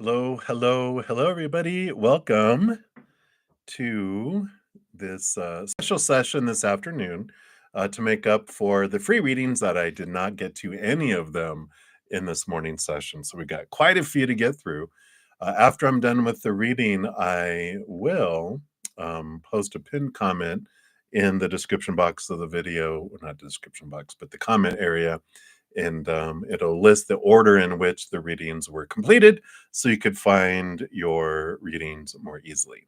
Hello, hello, hello, everybody. Welcome to this special session this afternoon to make up for the free readings that I did not get to any of them in this morning session. So we got quite a few to get through. After I'm done with the reading, I will post a pinned comment in the description box of the video, well, not the description box, but the comment area, and it'll list the order in which the readings were completed so you could find your readings more easily.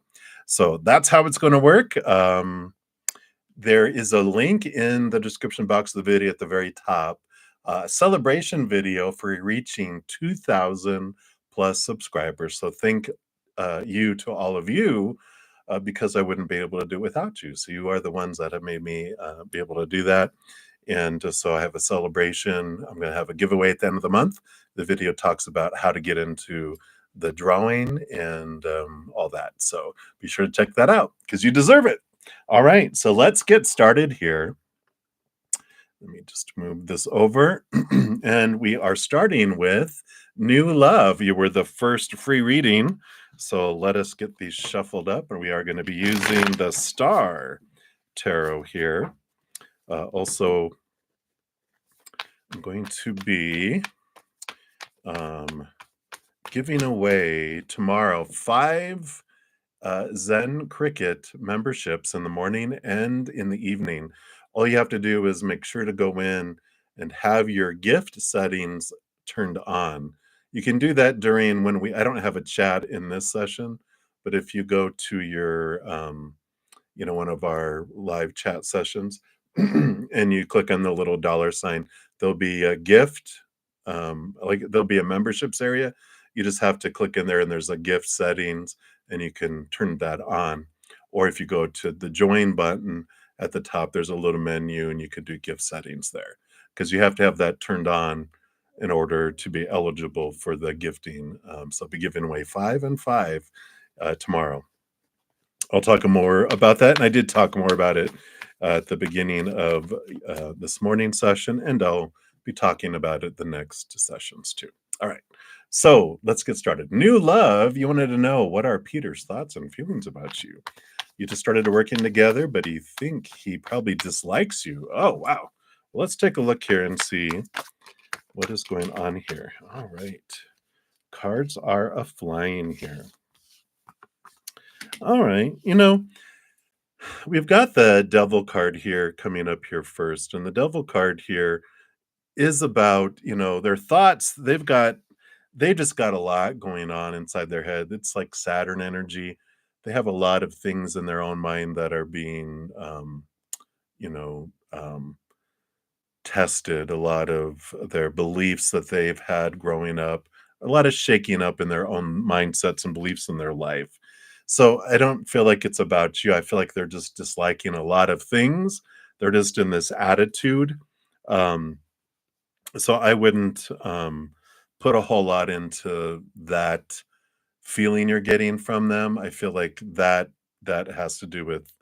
So that's how it's going to work. There is a link in the description box of the video at the very top, a celebration video for reaching 2,000 plus subscribers. So thank you to all of you because I wouldn't be able to do it without you. So you are the ones that have made me be able to do that. And so I have a celebration. I'm going to have a giveaway at the end of the month. The video talks about how to get into the drawing and all that. So be sure to check that out because you deserve it. All right, so let's get started here. Let me just move this over. And we are starting with New Love. You were the first free reading. So let us get these shuffled up. And we are going to be using the Star Tarot here. Also, I'm going to be giving away tomorrow 5 Zen Cricket memberships in the morning and in the evening. All you have to do is make sure to go in and have your gift settings turned on. You can do that during I don't have a chat in this session, but if you go to your, one of our live chat sessions and you click on the little dollar sign, there'll be a gift, there'll be a memberships area. You just have to click in there and there's a gift settings and you can turn that on. Or if you go to the join button at the top, there's a little menu and you could do gift settings there because you have to have that turned on in order to be eligible for the gifting. So I'll be giving away 5 and 5 tomorrow. I'll talk more about that. And I did talk more about it at the beginning of this morning session, and I'll be talking about it the next sessions too. All right. So let's get started. New love. You wanted to know what are Peter's thoughts and feelings about you. You just started working together, but you think he probably dislikes you. Oh, wow. Well, let's take a look here and see what is going on here. All right. Cards are a-flying here. All right. We've got the devil card here coming up here first. And the devil card here is about, their thoughts. They just got a lot going on inside their head. It's like Saturn energy. They have a lot of things in their own mind that are being, you know, um, tested, a lot of their beliefs that they've had growing up, a lot of shaking up in their own mindsets and beliefs in their life. So I don't feel like it's about you. I feel like they're just disliking a lot of things. They're just in this attitude. Um, so I wouldn't put a whole lot into that feeling you're getting from them. I feel like that has to do with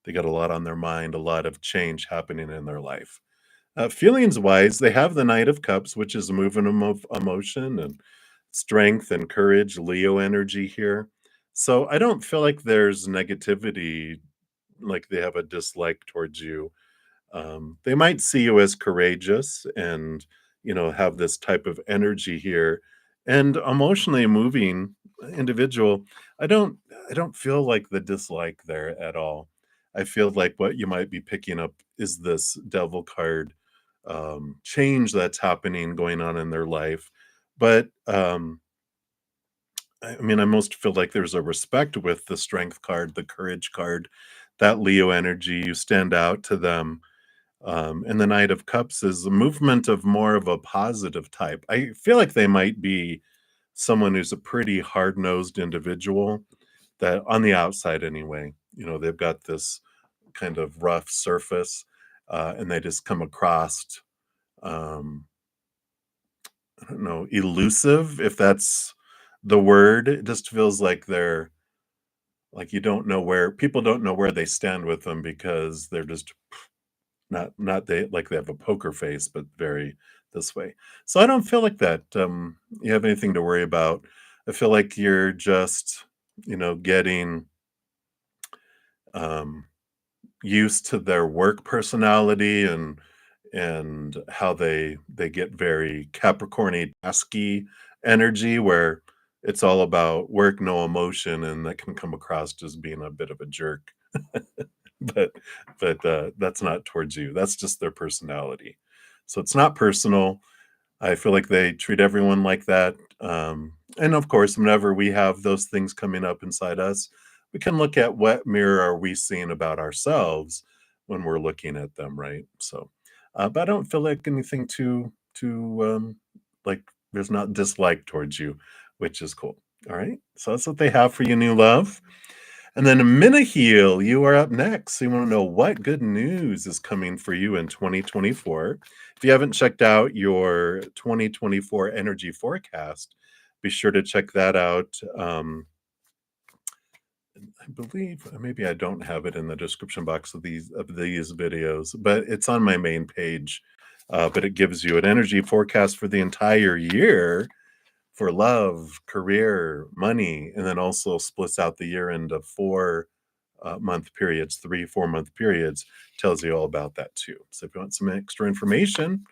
they got a lot on their mind, a lot of change happening in their life. Feelings wise, they have the Knight of Cups, which is a movement of emotion and strength and courage, Leo energy here. So I don't feel like there's negativity, like they have a dislike towards you. They might see you as courageous and, have this type of energy here and emotionally moving individual. I don't, I don't feel like the dislike there at all. I feel like what you might be picking up is this devil card change that's happening going on in their life. But I mean, I most feel like there's a respect with the strength card, the courage card, that Leo energy. You stand out to them. And the Knight of Cups is a movement of more of a positive type. I feel like they might be someone who's a pretty hard-nosed individual that on the outside anyway, they've got this kind of rough surface and they just come across um, I don't know, elusive, if that's the word. It just feels like they're like you don't know where people don't know where they stand with them because they're just not they like they have a poker face, but very this way. So I don't feel like that. You have anything to worry about. I feel like you're just, getting um, used to their work personality and how they get very Capricorny tasky energy where it's all about work, no emotion, and that can come across as being a bit of a jerk. but but that's not towards you. That's just their personality. So it's not personal. I feel like they treat everyone like that. And of course, whenever we have those things coming up inside us, we can look at what mirror are we seeing about ourselves when we're looking at them, right? So, but I don't feel like anything too like there's not dislike towards you, which is cool. All right. So that's what they have for you, new love. And then Minaheel, you are up next. So you want to know what good news is coming for you in 2024. If you haven't checked out your 2024 energy forecast, be sure to check that out. I believe maybe I don't have it in the description box of these videos, but it's on my main page. But it gives you an energy forecast for the entire year for love, career, money, and then also splits out the year into four month periods, 3, 4 month periods, tells you all about that too. So if you want some extra information,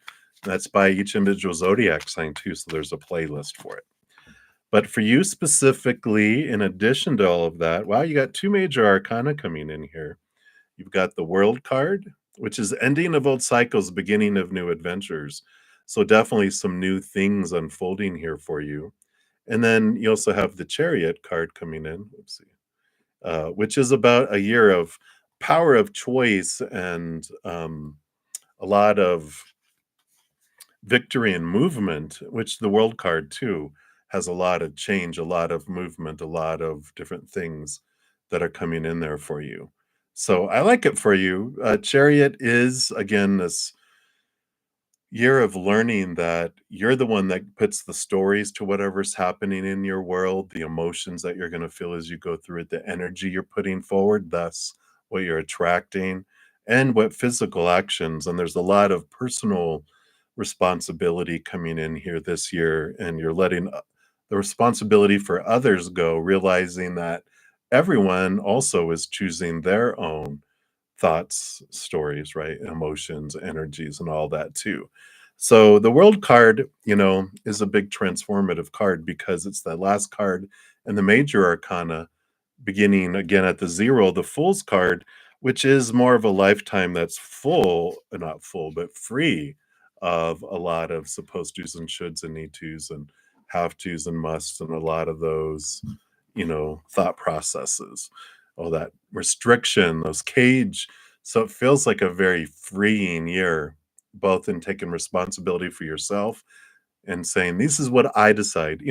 that's by each individual zodiac sign too. So there's a playlist for it. But for you specifically, in addition to all of that, wow, you got two major arcana coming in here. You've got the World card, which is ending of old cycles, beginning of new adventures. So definitely some new things unfolding here for you. And then you also have the Chariot card coming in. Oopsie. Which is about a year of power of choice and a lot of victory and movement, which the World card too has a lot of change, a lot of movement, a lot of different things that are coming in there for you. So I like it for you. Chariot is, again, this year of learning that you're the one that puts the stories to whatever's happening in your world, the emotions that you're going to feel as you go through it, the energy you're putting forward, thus what you're attracting, and what physical actions. And there's a lot of personal responsibility coming in here this year, and you're letting the responsibility for others go, realizing that everyone also is choosing their own thoughts, stories, right? Emotions, energies, and all that too. So the world card, is a big transformative card because it's the last card in the major arcana, beginning again at the zero, the fool's card, which is more of a lifetime that's full, not full, but free of a lot of supposed tos and shoulds and need tos and have tos and musts and a lot of those, thought processes, all that restriction, those cage. So it feels like a very freeing year, both in taking responsibility for yourself and saying, this is what I decide.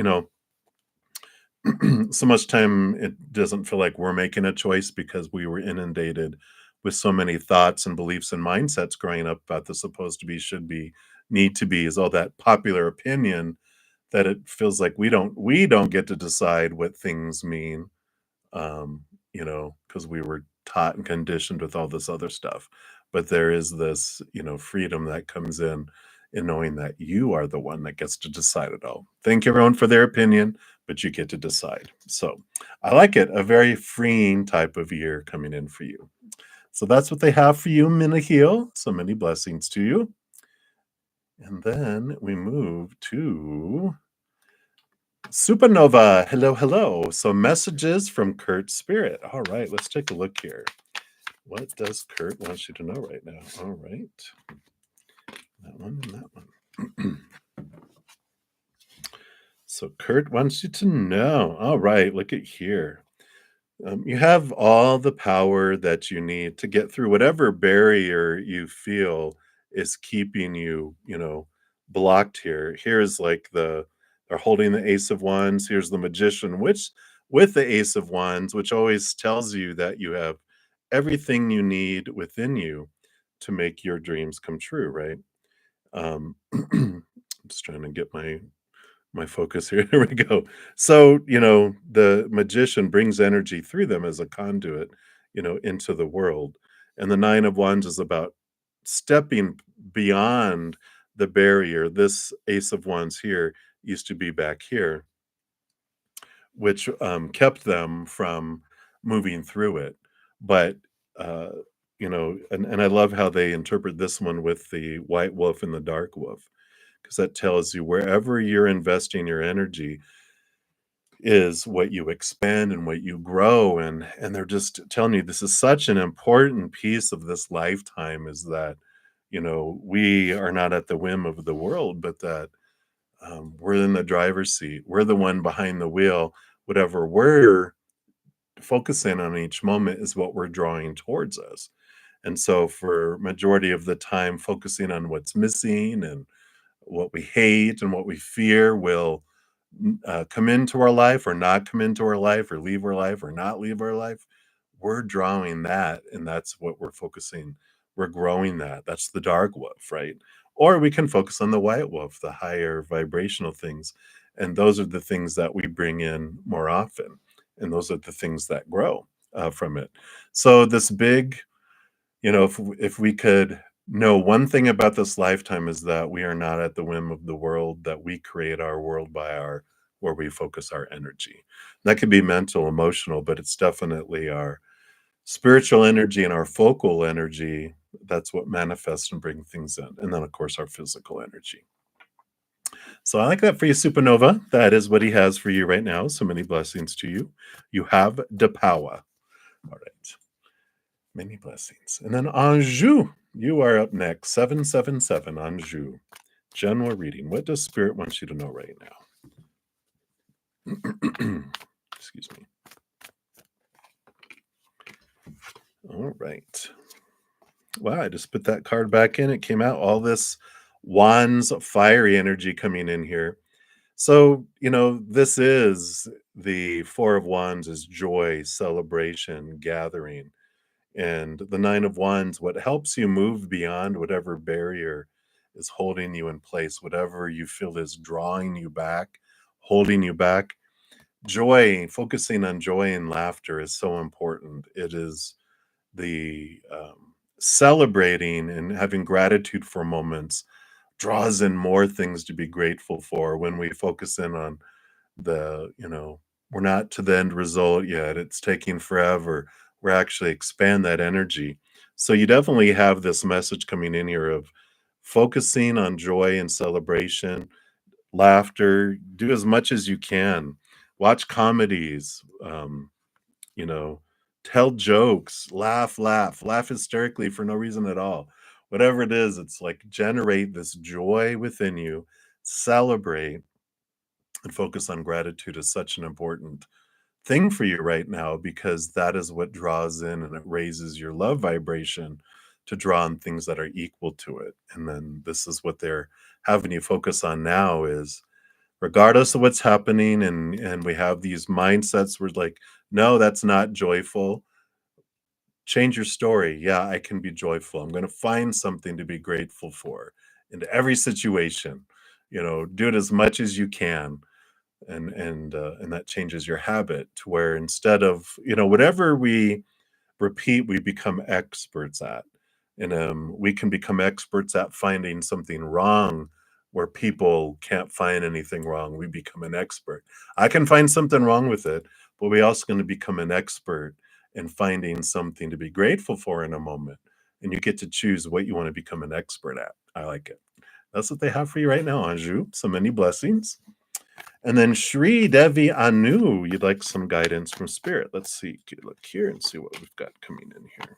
So much time it doesn't feel like we're making a choice because we were inundated with so many thoughts and beliefs and mindsets growing up about the supposed to be, should be, need to be, is all that popular opinion that it feels like we don't get to decide what things mean, because we were taught and conditioned with all this other stuff. But there is this, freedom that comes in knowing that you are the one that gets to decide it all. Thank everyone for their opinion, but you get to decide. So I like it. A very freeing type of year coming in for you. So that's what they have for you, Minaheel. So many blessings to you. And then we move to Supernova. Hello, hello. So messages from Kurt Spirit. All right, let's take a look here. What does Kurt want you to know right now? All right. That one and that one. So Kurt wants you to know. All right, look at here. You have all the power that you need to get through whatever barrier you feel is keeping you, blocked here. Here's like they're holding the Ace of Wands. Here's the Magician, which with the Ace of Wands, which always tells you that you have everything you need within you to make your dreams come true, right? I'm just trying to get my focus here. Here we go. So, the magician brings energy through them as a conduit, into the world. And the Nine of Wands is about stepping beyond the barrier. This Ace of Wands here used to be back here. which kept them from moving through it. But uh, and I love how they interpret this one with the white wolf and the dark wolf, because that tells you wherever you're investing your energy is what you expand and what you grow. And they're just telling you this is such an important piece of this lifetime, is that we are not at the whim of the world, but that we're in the driver's seat. We're the one behind the wheel. Whatever we're focusing on each moment is what we're drawing towards us. And so for majority of the time, focusing on what's missing and what we hate and what we fear will come into our life or not come into our life, or leave our life or not leave our life. We're drawing that, and that's what we're focusing. We're growing that. That's the dark wolf, right? Or we can focus on the white wolf, the higher vibrational things. And those are the things that we bring in more often. And those are the things that grow from it. So, this big, if we could know one thing about this lifetime, is that we are not at the whim of the world, that we create our world by our where we focus our energy. That could be mental, emotional, but it's definitely our spiritual energy and our focal energy. That's what manifests and bring things in. And then, of course, our physical energy. So I like that for you, Supernova. That is what he has for you right now. So many blessings to you. You have the power. All right. Many blessings. And then Anjou, you are up next. 777 Anjou. General reading. What does Spirit want you to know right now? Excuse me. All right. Wow, I just put that card back in. It came out. All this wands, fiery energy coming in here. So, this is the Four of Wands, is joy, celebration, gathering. And the Nine of Wands, what helps you move beyond whatever barrier is holding you in place, whatever you feel is drawing you back, holding you back. Joy, focusing on joy and laughter is so important. It is the celebrating and having gratitude for moments draws in more things to be grateful for. When we focus in on we're not to the end result yet, it's taking forever, we're actually expand that energy. So you definitely have this message coming in here of focusing on joy and celebration, laughter. Do as much as you can, watch comedies, you know tell jokes, laugh hysterically for no reason at all. Whatever it is, it's like generate this joy within you, celebrate, and focus on gratitude is such an important thing for you right now, because that is what draws in and it raises your love vibration to draw on things that are equal to it. And then this is what they're having you focus on now, is regardless of what's happening, and we have these mindsets where like, no, that's not joyful. Change your story. Yeah, I can be joyful. I'm going to find something to be grateful for in every situation. Do it as much as you can, and that changes your habit to where, instead of whatever we repeat, we become experts at. And we can become experts at finding something wrong where people can't find anything wrong. We become an expert. I can find something wrong with it, but we also going to become an expert in finding something to be grateful for in a moment. And you get to choose what you want to become an expert at. I like it. That's what they have for you right now, Anju. So many blessings. And then Shri Devi Anu, you'd like some guidance from Spirit. Let's see. Look here and see what we've got coming in here.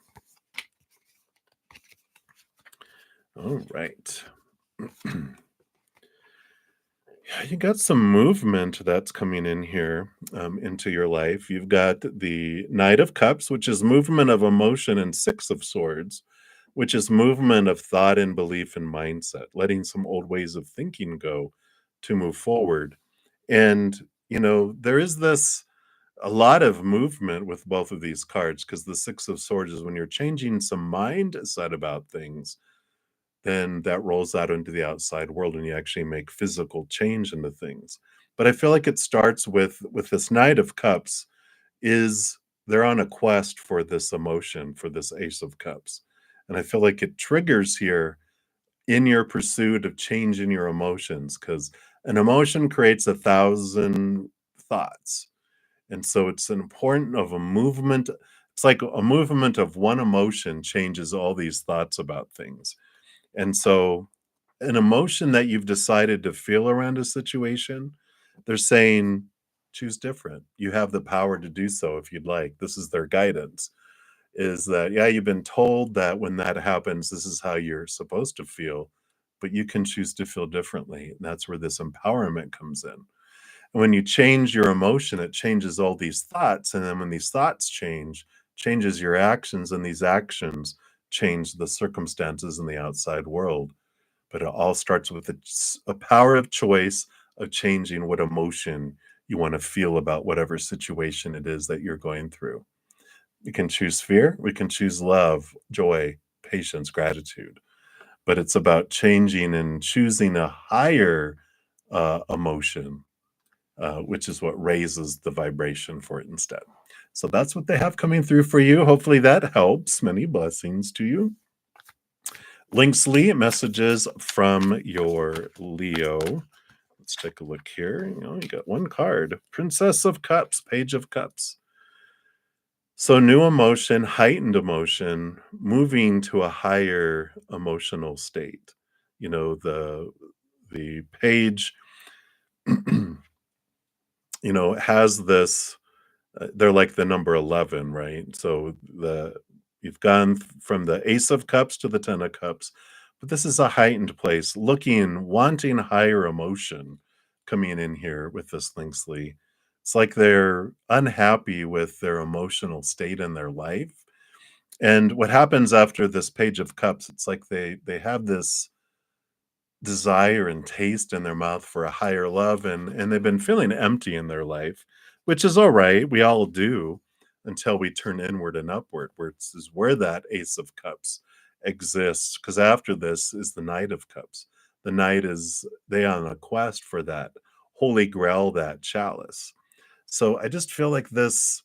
All right. Yeah, you got some movement that's coming in here into your life. You've got the Knight of Cups, which is movement of emotion, and Six of Swords, which is movement of thought and belief and mindset, letting some old ways of thinking go to move forward. And, there is this a lot of movement with both of these cards, because the Six of Swords is when you're changing some mindset about things, then that rolls out into the outside world and you actually make physical change into things. But I feel like it starts with this Knight of Cups, is they're on a quest for this emotion, for this Ace of Cups. And I feel like it triggers here in your pursuit of changing your emotions, because an emotion creates 1,000 thoughts. And so it's an important of a movement. It's like a movement of one emotion changes all these thoughts about things. And so an emotion that you've decided to feel around a situation, they're saying, choose different. You have the power to do so if you'd like. This is their guidance. Is that, yeah, you've been told that when that happens, this is how you're supposed to feel, but you can choose to feel differently. And that's where this empowerment comes in. And when you change your emotion, it changes all these thoughts. And then when these thoughts change, changes your actions, and these actions change the circumstances in the outside world. But it all starts with a power of choice of changing what emotion you want to feel about whatever situation it is that you're going through. We can choose fear, we can choose love, joy, patience, gratitude, but it's about changing and choosing a higher emotion, which is what raises the vibration for it instead. So that's what they have coming through for you. Hopefully that helps. Many blessings to you. Links Lee, messages from your Leo. Let's take a look here. You got one card, Princess of Cups, Page of Cups. So new emotion, heightened emotion, moving to a higher emotional state. The page, has this. They're like the number 11, right? So you've gone from the Ace of Cups to the Ten of Cups, but this is a heightened place, looking, wanting higher emotion coming in here with this Linksley. It's like they're unhappy with their emotional state in their life. And what happens after this Page of Cups, it's like they have this desire and taste in their mouth for a higher love, and they've been feeling empty in their life, which is all right. We all do until we turn inward and upward, where this is where that Ace of Cups exists. Because after this is the Knight of Cups. The Knight is they on a quest for that holy grail, that chalice. So I just feel like this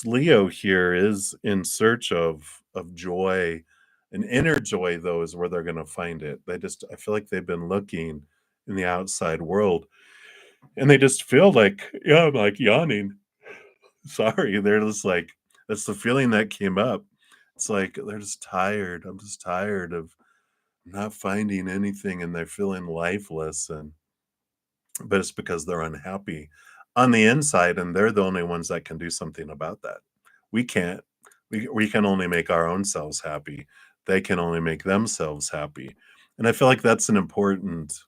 Leo here is in search of joy. An inner joy, though, is where they're gonna find it. I feel like they've been looking in the outside world, and they just feel like, yeah, I'm like yawning. Sorry, they're just like that's the feeling that came up. It's like they're just tired. I'm just tired of not finding anything, and they're feeling lifeless, but it's because they're unhappy on the inside, and they're the only ones that can do something about that. We can't. We can only make our own selves happy. They can only make themselves happy. And I feel like that's an important,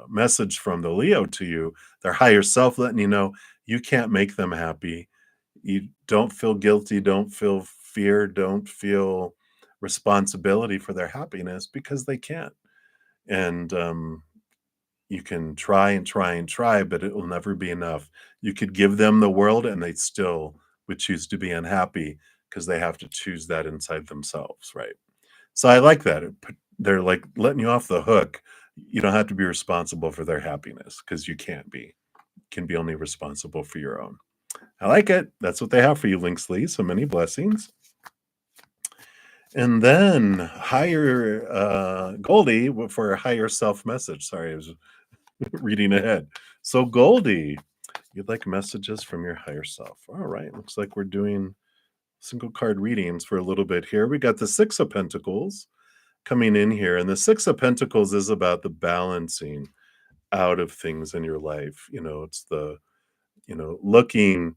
message from the Leo to you, their higher self, letting you know you can't make them happy. You don't feel guilty, don't feel fear, don't feel responsibility for their happiness because they can't. And you can try and try and try, but it will never be enough. You could give them the world and they still would choose to be unhappy because they have to choose that inside themselves, right? So I like that. They're like letting you off the hook. You don't have to be responsible for their happiness because you can't be. You can be only responsible for your own. I like it. That's what they have for you, Linksley. So many blessings. And then higher Goldie for a higher self message. Sorry, I was reading ahead. So, Goldie, you'd like messages from your higher self. All right. Looks like we're doing single card readings for a little bit here. We got the Six of Pentacles coming in here. And the Six of Pentacles is about the balancing out of things in your life. It's looking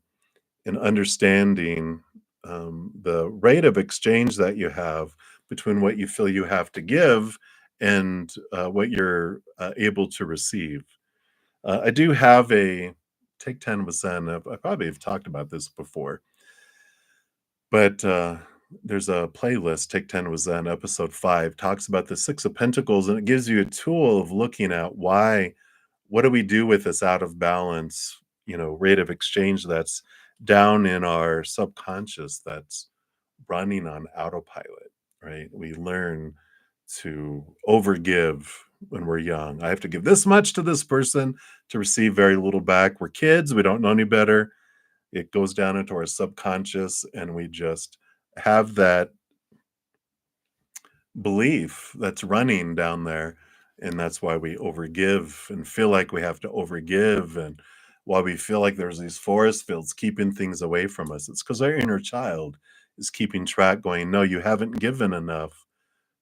and understanding the rate of exchange that you have between what you feel you have to give and what you're able to receive. I do have a Take 10 with Zen. I probably have talked about this before, but there's a playlist, Take 10 with Zen, episode 5, talks about the Six of Pentacles, and it gives you a tool of looking at what do we do with this out of balance, rate of exchange that's down in our subconscious, that's running on autopilot, right? We learn to overgive when we're young. I have to give this much to this person to receive very little back. We're kids, we don't know any better. It goes down into our subconscious, and we just have that belief that's running down there. And that's why we overgive and feel like we have to overgive. And why we feel like there's these forest fields keeping things away from us. It's because our inner child is keeping track, going, no, you haven't given enough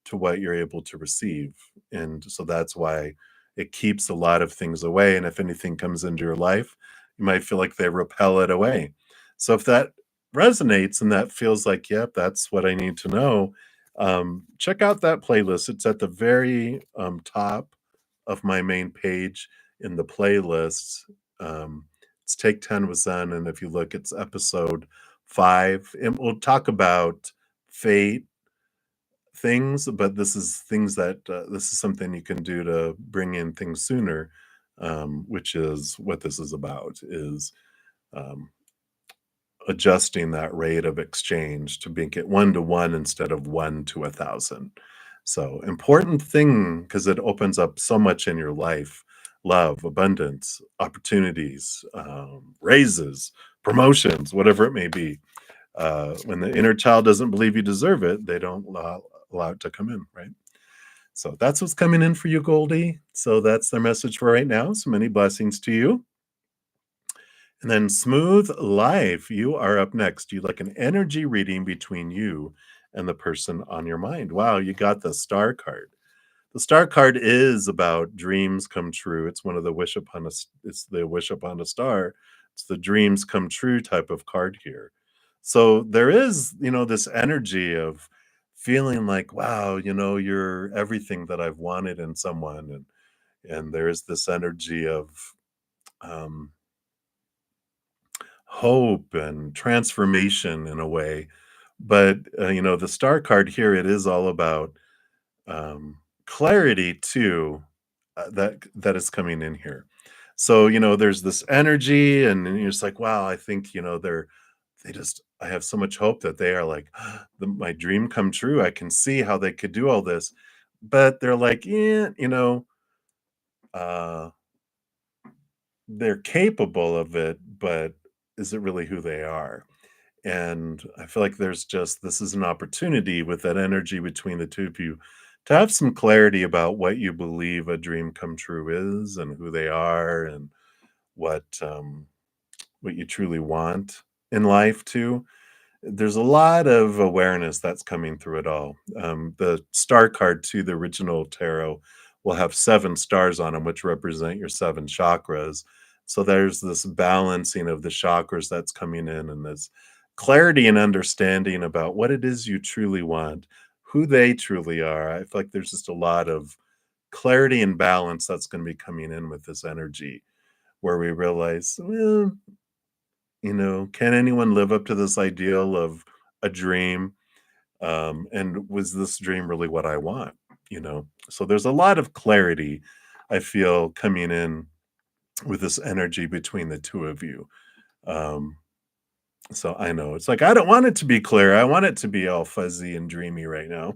to what you're able to receive. And so that's why it keeps a lot of things away. And if anything comes into your life, you might feel like they repel it away. So if that resonates and that feels like, yep, that's what I need to know, check out that playlist. It's at the very top of my main page in the playlists. Um, it's Take 10 with Zen. And if you look, it's episode 5. And we'll talk about fate things, but this is things that this is something you can do to bring in things sooner, which is what this is about, is um, adjusting that rate of exchange to make it 1 to 1 instead of 1 to 1,000. So important thing because it opens up so much in your life: love, abundance, opportunities, raises, promotions, whatever it may be. When the inner child doesn't believe you deserve it, they don't allow it to come in, right? So that's what's coming in for you, Goldie. So that's their message for right now. So many blessings to you. And then Smooth Life, you are up next. You like an energy reading between you and the person on your mind. Wow, you got the star card. The star card is about dreams come true. It's one of the wish upon a it's the wish upon a star. It's the dreams come true type of card here. So there is, this energy of feeling like, wow, you're everything that I've wanted in someone, and there is this energy of um hope and transformation in a way. But the star card here, it is all about clarity too, that is coming in here. So there's this energy, and then you're just like, wow, I think I have so much hope that they are like, my dream come true. I can see how they could do all this, but they're like, yeah, uh they're capable of it, but is it really who they are? And I feel like this is an opportunity with that energy between the two of you to have some clarity about what you believe a dream come true is, and who they are, and what you truly want in life too. There's a lot of awareness that's coming through it all. The star card to the original tarot will have 7 stars on them, which represent your 7 chakras. So there's this balancing of the chakras that's coming in, and this clarity and understanding about what it is you truly want, who they truly are. I feel like there's just a lot of clarity and balance that's going to be coming in with this energy, where we realize, well, can anyone live up to this ideal of a dream? And was this dream really what I want? So there's a lot of clarity I feel coming in with this energy between the two of you. Um, so I know it's like, I don't want it to be clear. I want it to be all fuzzy and dreamy right now.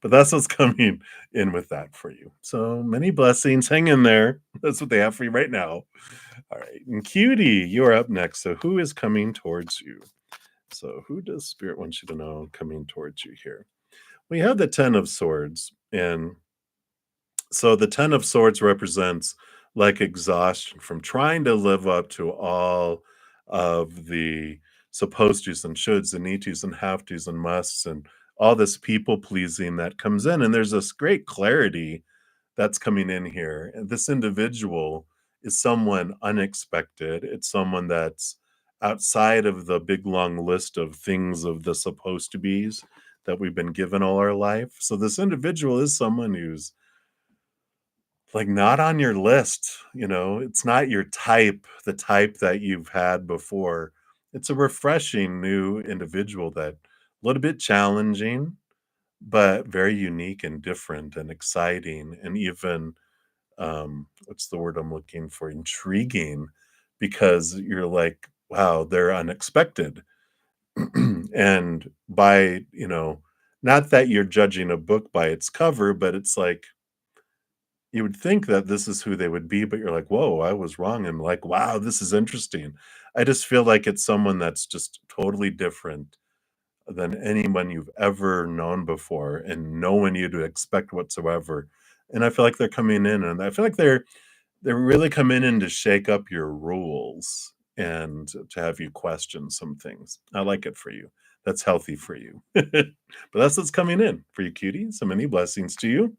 But that's what's coming in with that for you. So many blessings. Hang in there. That's what they have for you right now. All right. And Cutie, you're up next. So who is coming towards you? So who does Spirit want you to know coming towards you here? We have the 10 of Swords. And so the 10 of Swords represents like exhaustion from trying to live up to all of the supposed tos and shoulds and need tos and have tos and musts, and all this people pleasing that comes in. And there's this great clarity that's coming in here. And this individual is someone unexpected. It's someone that's outside of the big long list of things of the supposed to be's that we've been given all our life. So this individual is someone who's like not on your list. It's not your type, the type that you've had before. It's a refreshing new individual that a little bit challenging, but very unique and different and exciting, and even what's the word I'm looking for? Intriguing, because you're like, wow, they're unexpected. And not that you're judging a book by its cover, but it's like you would think that this is who they would be, but you're like, whoa, I was wrong. And like, wow, this is interesting. I just feel like it's someone that's just totally different than anyone you've ever known before, and no one you'd expect whatsoever. And I feel like they're coming in, and I feel like they're They're really coming in to shake up your rules and to have you question some things. I like it for you. That's healthy for you. But that's what's coming in for you, cutie. So many blessings to you.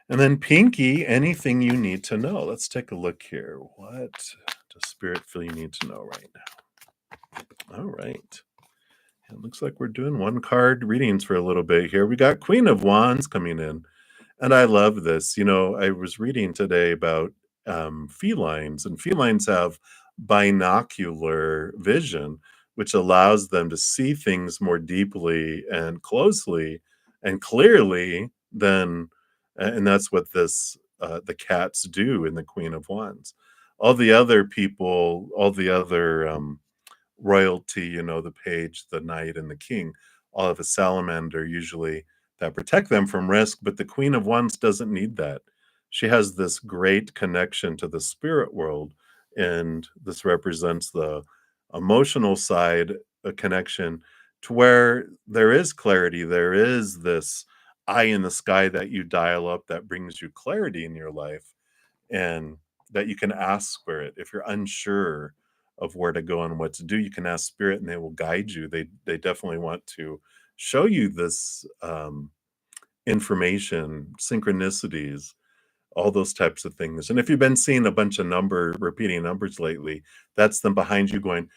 And then Pinky, anything you need to know. Let's take a look here. What does Spirit feel you need to know right now? All right. It looks like we're doing one card readings for a little bit here. We got Queen of Wands coming in. And I love this. I was reading today about felines, and felines have binocular vision, which allows them to see things more deeply and closely and clearly than, and that's what the cats do in the Queen of Wands. All the other people, all the other royalty, the page, the knight, and the king, all have a salamander usually that protect them from risk, but the Queen of Wands doesn't need that. She has this great connection to the spirit world, and this represents the emotional side, a connection to where there is clarity. There is this eye in the sky that you dial up that brings you clarity in your life, and that you can ask spirit if you're unsure of where to go and what to do. You can ask spirit and they will guide you. They definitely want to show you this information, synchronicities, all those types of things. And if you've been seeing a bunch of repeating numbers lately, that's them behind you going,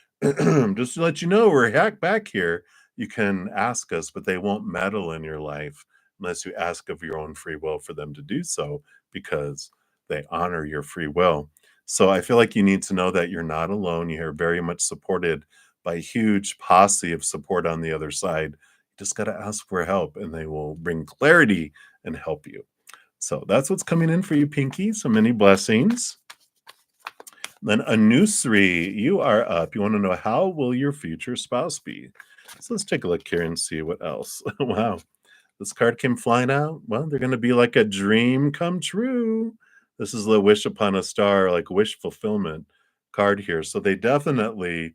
just to let you know, we're back here. You can ask us, but they won't meddle in your life unless you ask of your own free will for them to do so, because they honor your free will. So I feel like you need to know that you're not alone. You're very much supported by a huge posse of support on the other side. You just got to ask for help and they will bring clarity and help you. So that's what's coming in for you, Pinky. So many blessings. Then Anusri, you are up. You want to know, how will your future spouse be? So let's take a look here and see what else. Wow. This card came flying out. Well, they're going to be like a dream come true. This is the wish upon a star, like wish fulfillment card here. So they definitely,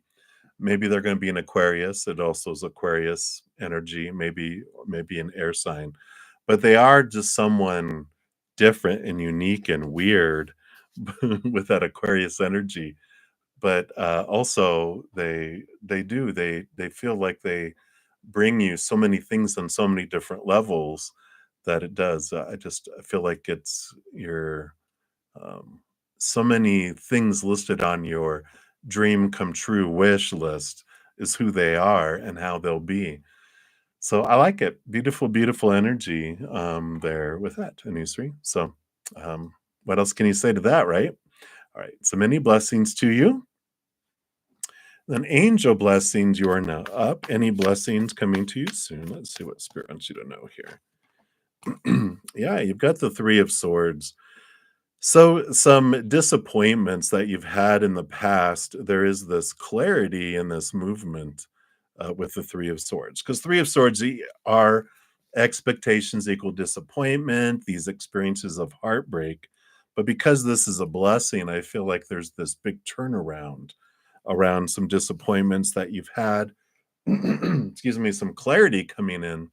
maybe they're going to be an Aquarius. It also is Aquarius energy, maybe an air sign. But they are just someone different and unique and weird with that Aquarius energy. But also they feel like they bring you so many things on so many different levels that it does. I feel like it's your um, so many things listed on your dream come true wish list is who they are and how they'll be. So I like it. Beautiful, beautiful energy there with that, Anusri. So um, what else can you say to that, right? All right. So many blessings to you. Then angel blessings, you are now up. Any blessings coming to you soon? Let's see what Spirit wants you to know here. Yeah, you've got the Three of Swords. So some disappointments that you've had in the past, there is this clarity in this movement with the Three of Swords. Because Three of Swords are expectations equal disappointment, these experiences of heartbreak. But because this is a blessing, I feel like there's this big turnaround around some disappointments that you've had. Excuse me, some clarity coming in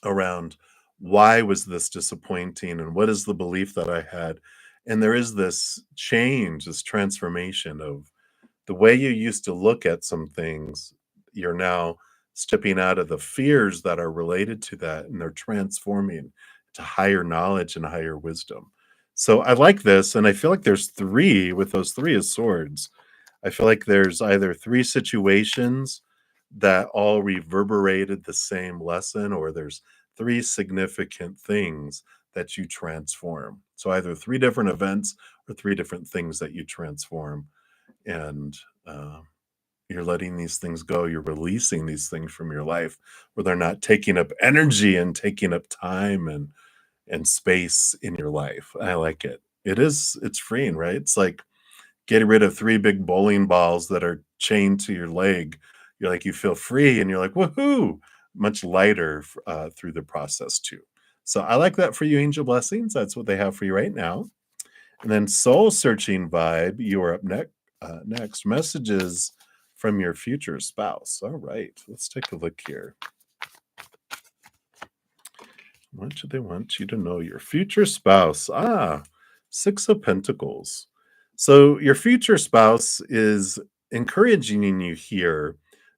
around why was this disappointing and what is the belief that I had. And there is this change, this transformation of the way you used to look at some things. You're now stepping out of the fears that are related to that, and they're transforming to higher knowledge and higher wisdom. So I like this, and I feel like there's three with those Three of Swords. I feel like there's either three situations that all reverberated the same lesson, or there's three significant things that you transform. So either three different events or three different things that you transform. And you're letting these things go. You're releasing these things from your life where they're not taking up energy and taking up time and space in your life. I like it. It's freeing, right? It's like getting rid of three big bowling balls that are chained to your leg. You're like, you feel free and you're like, woohoo, much lighter through the process too. So I like that for you, Angel Blessings. That's what they have for you right now. And then Soul Searching Vibe, you are up next. Messages from your future spouse. All right, let's take a look here. What do they want you to know? Your future spouse. Six of Pentacles. So your future spouse is encouraging you here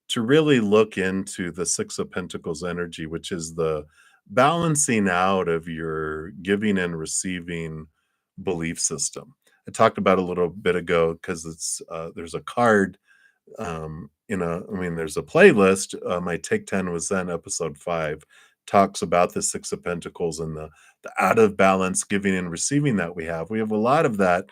to really look into the Six of Pentacles energy, which is the balancing out of your giving and receiving belief system. I talked about a little bit ago because it's there's a card there's a playlist. My Take 10 was then episode 5 talks about the Six of Pentacles and the out of balance giving and receiving that we have. We have a lot of that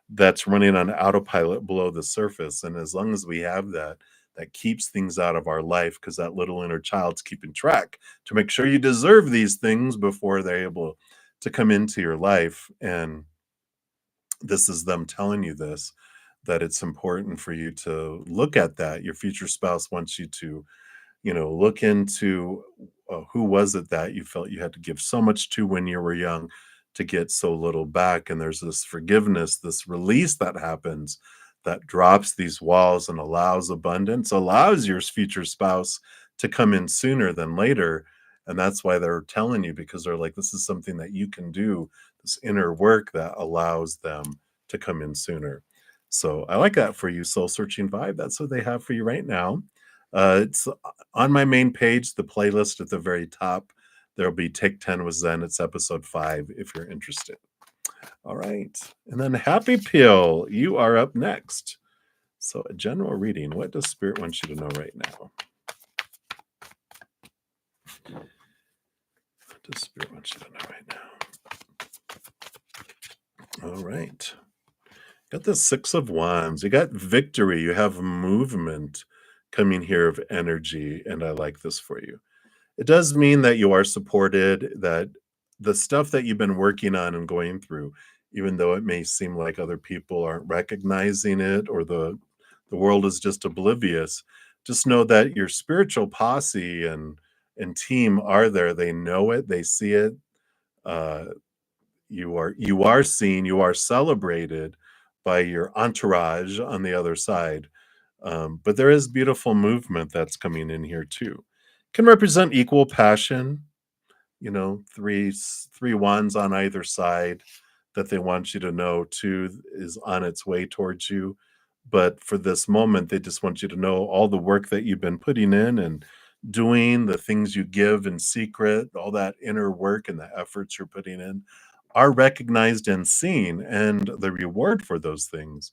that's running on autopilot below the surface. And as long as we have that, that keeps things out of our life because that little inner child's keeping track to make sure you deserve these things before they're able to come into your life. And this is them telling you this, that it's important for you to look at that. Your future spouse wants you to, look into who was it that you felt you had to give so much to when you were young to get so little back. And there's this forgiveness, this release that happens that drops these walls and allows abundance, allows your future spouse to come in sooner than later. And that's why they're telling you, because they're like, this is something that you can do, this inner work that allows them to come in sooner. So I like that for you, soul searching vibe. That's what they have for you right now. It's on my main page, the playlist at the very top. There'll be Take 10 with Zen. It's episode 5 if you're interested. All right. And then Happy Pill, you are up next. So a general reading. What does Spirit want you to know right now? What does Spirit want you to know right now? All right. Got the Six of Wands. You got victory. You have movement coming here of energy. And I like this for you. It does mean that you are supported, that the stuff that you've been working on and going through, even though it may seem like other people aren't recognizing it or the world is just oblivious, just know that your spiritual posse and team are there. They know it, they see it. Uh, you are seen, you are celebrated by your entourage on the other side. But there is beautiful movement that's coming in here too. Can represent equal passion, three wands on either side that they want you to know too is on its way towards you. But for this moment, they just want you to know all the work that you've been putting in and doing, the things you give in secret, all that inner work and the efforts you're putting in are recognized and seen, and the reward for those things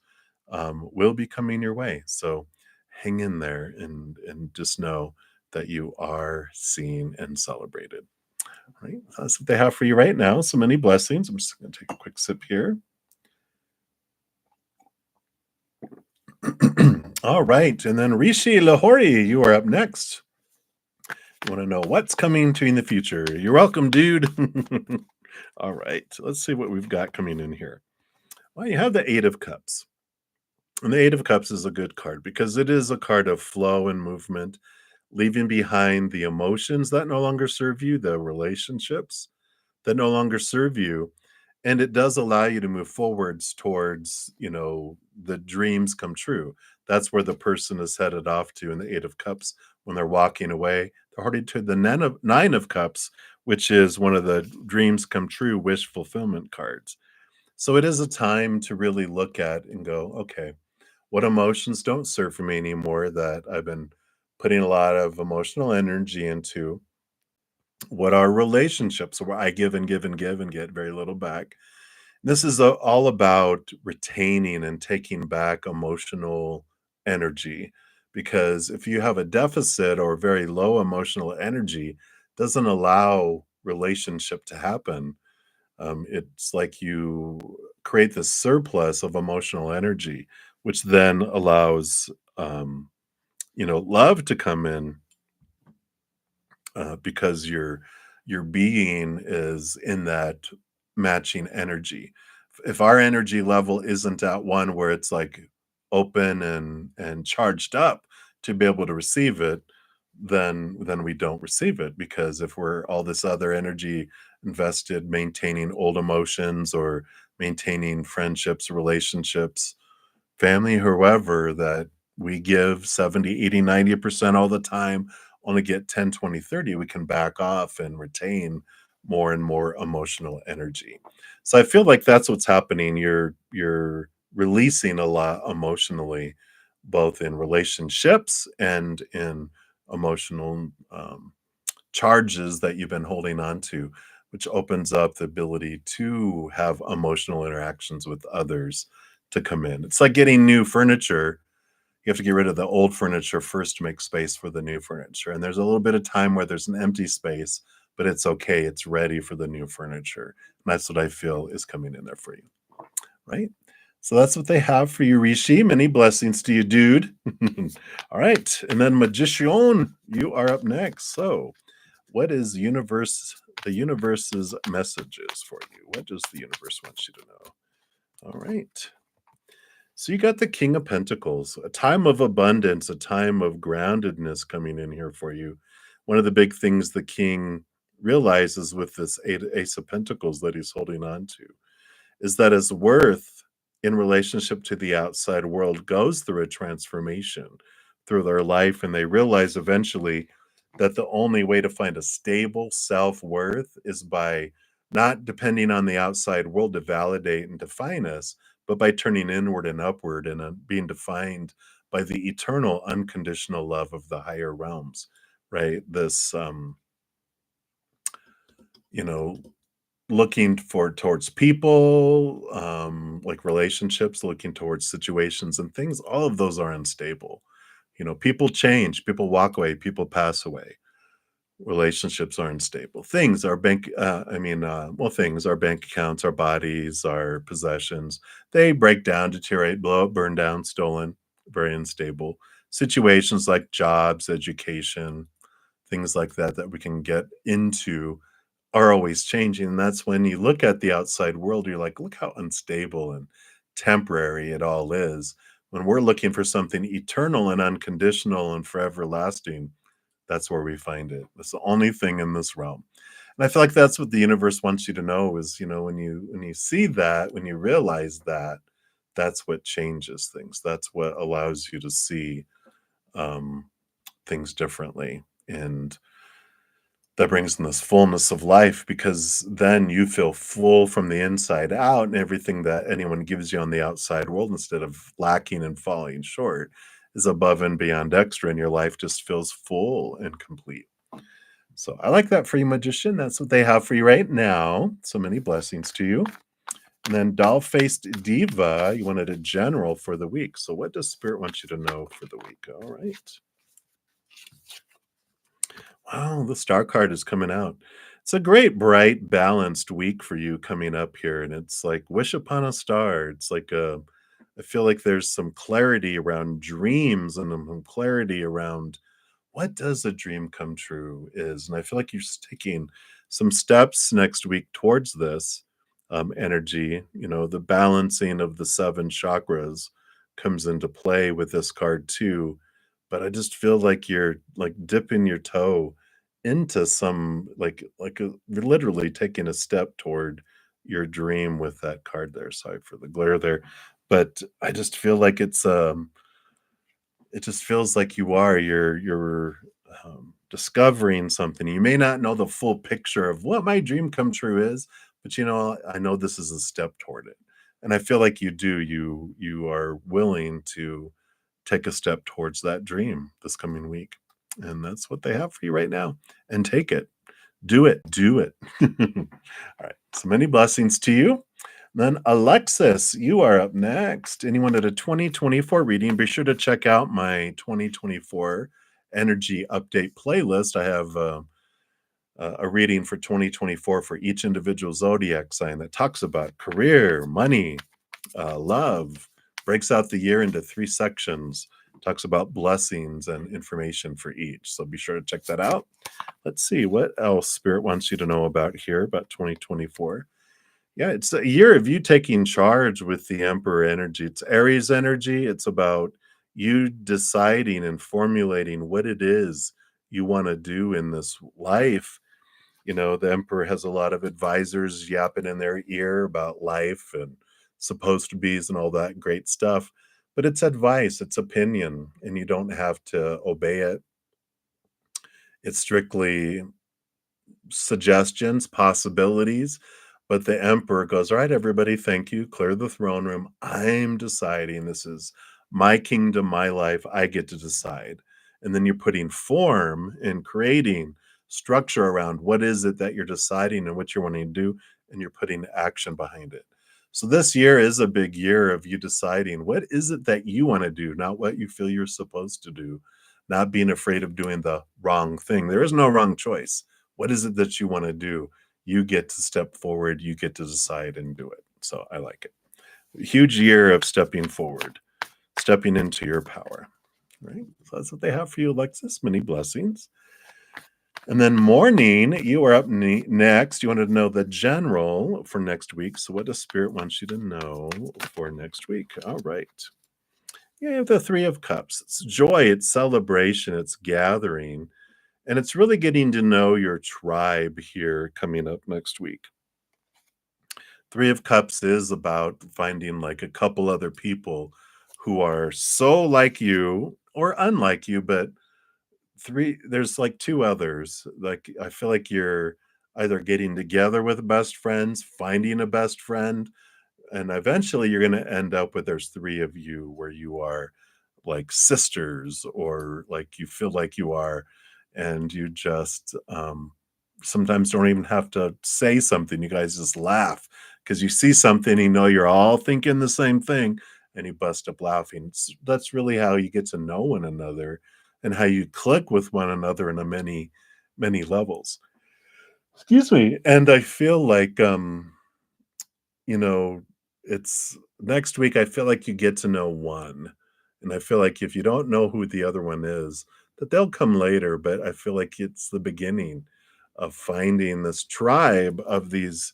will be coming your way. So hang in there and just know that you are seen and celebrated. All right, that's what they have for you right now. So many blessings. I'm just going to take a quick sip here. All right, and then Rishi Lahori, you are up next. You want to know what's coming to you in the future? You're welcome, dude. All right, let's see what we've got coming in here. Well, you have the Eight of Cups. And the Eight of Cups is a good card because it is a card of flow and movement, leaving behind the emotions that no longer serve you, the relationships that no longer serve you. And it does allow you to move forwards towards, the dreams come true. That's where the person is headed off to in the Eight of Cups when they're walking away. They're heading to the Nine of Cups, which is one of the dreams come true wish fulfillment cards. So it is a time to really look at and go, okay, what emotions don't serve for me anymore that I've been putting a lot of emotional energy into? What are relationships where I give and give and give and get very little back? This is all about retaining and taking back emotional energy, because if you have a deficit or very low emotional energy, doesn't allow relationship to happen. It's like you create this surplus of emotional energy, which then allows love to come in because your being is in that matching energy. If our energy level isn't at one where it's like open and charged up to be able to receive it, then we don't receive it, because if we're all this other energy invested maintaining old emotions or maintaining friendships, relationships, family, whoever, that we give 70, 80, 90% all the time, only get 10, 20, 30, we can back off and retain more and more emotional energy. So I feel like that's what's happening. You're releasing a lot emotionally, both in relationships and in emotional charges that you've been holding on to, which opens up the ability to have emotional interactions with others to come in. It's like getting new furniture. You have to get rid of the old furniture first to make space for the new furniture. And there's a little bit of time where there's an empty space, but it's okay. It's ready for the new furniture. And that's what I feel is coming in there for you, right? So that's what they have for you, Rishi. Many blessings to you, dude. All right. And then Magician, you are up next. So what is the universe's messages for you? What does the universe want you to know? All right. So you got the King of Pentacles, a time of abundance, a time of groundedness coming in here for you. One of the big things the king realizes with this Ace of Pentacles that he's holding on to is that his worth in relationship to the outside world goes through a transformation through their life. And they realize eventually that the only way to find a stable self worth is by not depending on the outside world to validate and define us, but by turning inward and upward and being defined by the eternal unconditional love of the higher realms, right? This, you know, looking for towards people, like relationships, looking towards situations and things, all of those are unstable. People change, people walk away, people pass away. Relationships are unstable. Things, our bank, well, things, our bank accounts, our bodies, our possessions, they break down, deteriorate, blow up, burn down, stolen, very unstable. Situations like jobs, education, things like that we can get into are always changing. And that's when you look at the outside world, you're like, look how unstable and temporary it all is. When we're looking for something eternal and unconditional and forever lasting, that's where we find it. It's the only thing in this realm. And I feel like that's what the universe wants you to know is, when you see that, when you realize that, that's what changes things. That's what allows you to see um, things differently. And that brings in this fullness of life because then you feel full from the inside out, and everything that anyone gives you on the outside world, instead of lacking and falling short, is above and beyond extra, and your life just feels full and complete. So I like that for you, Magician. That's what they have for you right now. So many blessings to you. And then Doll Faced Diva, you wanted a general for the week. So what does Spirit want you to know for the week? All right. Wow, the star card is coming out. It's a great, bright, balanced week for you coming up here. And it's like wish upon a star. It's like I feel like there's some clarity around dreams and some clarity around what does a dream come true is. And I feel like you're taking some steps next week towards this energy. The balancing of the seven chakras comes into play with this card too. But I just feel like you're like dipping your toe into some you're literally taking a step toward your dream with that card there. Sorry for the glare there. But I just feel like it just feels like you're discovering something. You may not know the full picture of what my dream come true is, but I know this is a step toward it. And I feel like you do. You are willing to take a step towards that dream this coming week. And that's what they have for you right now. And take it. Do it. Do it. All right. So many blessings to you. Then Alexis, you are up next. Anyone at a 2024 reading, be sure to check out my 2024 energy update playlist. I have a reading for 2024 for each individual zodiac sign that talks about career, money, love, breaks out the year into 3 sections, talks about blessings and information for each. So be sure to check that out. Let's see what else Spirit wants you to know about here about 2024. Yeah, it's a year of you taking charge with the Emperor energy. It's Aries energy. It's about you deciding and formulating what it is you want to do in this life. The Emperor has a lot of advisors yapping in their ear about life and supposed to be's and all that great stuff. But it's advice, it's opinion, and you don't have to obey it. It's strictly suggestions, possibilities, but the emperor goes, "All right, everybody, thank you. Clear the throne room. I'm deciding. This is my kingdom, my life. I get to decide." And then you're putting form and creating structure around what is it that you're deciding and what you're wanting to do, and you're putting action behind it. So this year is a big year of you deciding what is it that you want to do, not what you feel you're supposed to do, not being afraid of doing the wrong thing. There is no wrong choice. What is it that you want to do? You get to step forward, you get to decide and do it. So I like it. A huge year of stepping forward, stepping into your power. Right? So that's what they have for you, Alexis. Many blessings. And then morning, you are up next. You wanted to know the general for next week. So what does Spirit want you to know for next week? All right. Yeah, you have the Three of Cups. It's joy, it's celebration, it's gathering, and it's really getting to know your tribe here coming up next week. Three of Cups is about finding like a couple other people who are so like you or unlike you, but there's like two others. Like I feel like you're either getting together with best friends, finding a best friend, and eventually you're going to end up with there's three of you where you are like sisters or like you feel like you are, and you just sometimes don't even have to say something. You guys just laugh because you see something, you know you're all thinking the same thing, and you bust up laughing. That's really how you get to know one another and how you click with one another in a many levels. Excuse me. And I feel like you know, it's next week, I feel like you get to know one, and I feel like if you don't know who the other one is, that they'll come later, but I feel like it's the beginning of finding this tribe of these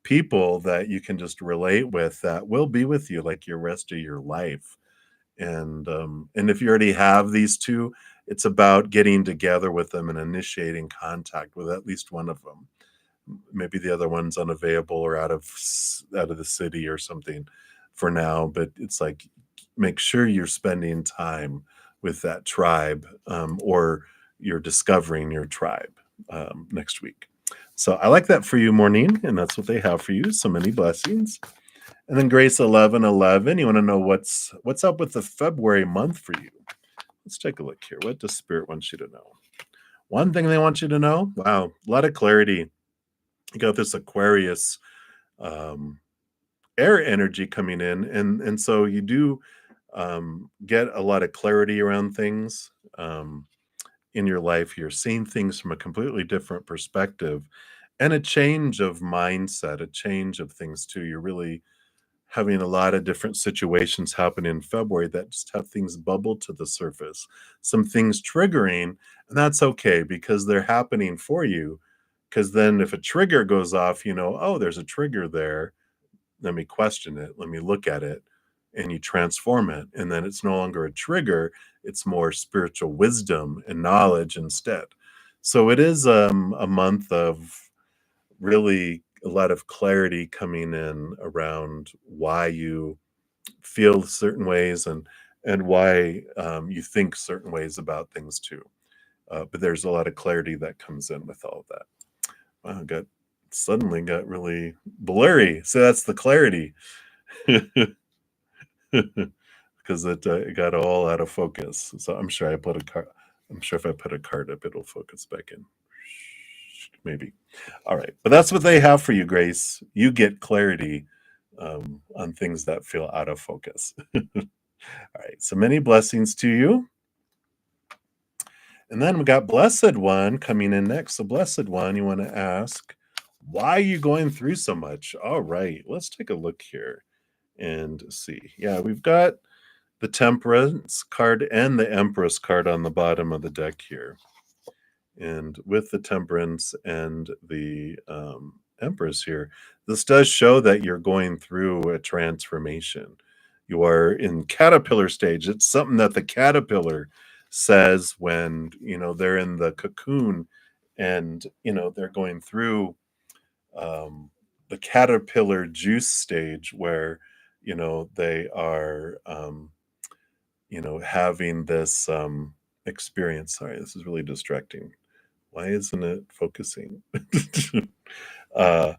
people that you can just relate with that will be with you like your rest of your life. And if you already have these two, it's about getting together with them and initiating contact with at least one of them. Maybe the other one's unavailable or out of the city or something for now, but it's like make sure you're spending time with that tribe, or you're discovering your tribe next week. So I like that for you, Maureen, and that's what they have for you. So many blessings. And then Grace 1111, you want to know what's up with the February month for you? Let's take a look here. What does Spirit want you to know? One thing they want you to know. Wow, a lot of clarity. You got this Aquarius um, air energy coming in, and so you do get a lot of clarity around things in your life. You're seeing things from a completely different perspective, and a change of mindset, a change of things too. You're really having a lot of different situations happen in February that just have things bubble to the surface, some things triggering, and that's okay because they're happening for you. Because then if a trigger goes off, you know, oh, there's a trigger there. Let me question it. Let me look at it. And you transform it. And then it's no longer a trigger, it's more spiritual wisdom and knowledge instead. So it is a month of really a lot of clarity coming in around why you feel certain ways and why you think certain ways about things too. But there's a lot of clarity that comes in with all of that. Wow, got suddenly got really blurry. So that's the clarity because it got all out of focus. So I'm sure I put a card. I'm sure if I put a card up, it'll focus back in. Maybe. All right, but that's what they have for you, Grace. You get clarity on things that feel out of focus. All right, so many blessings to you. And then we got Blessed One coming in next. So, Blessed One, you want to ask, why are you going through so much? All right, let's take a look here and see. Yeah, we've got the Temperance card and the Empress card on the bottom of the deck here. And with the Temperance and the Empress here, this does show that you're going through a transformation. You are in caterpillar stage. It's something that the caterpillar says when, they're in the cocoon and, they're going through the caterpillar juice stage where, they are, having this experience. Sorry, this is really distracting. Why isn't it focusing? A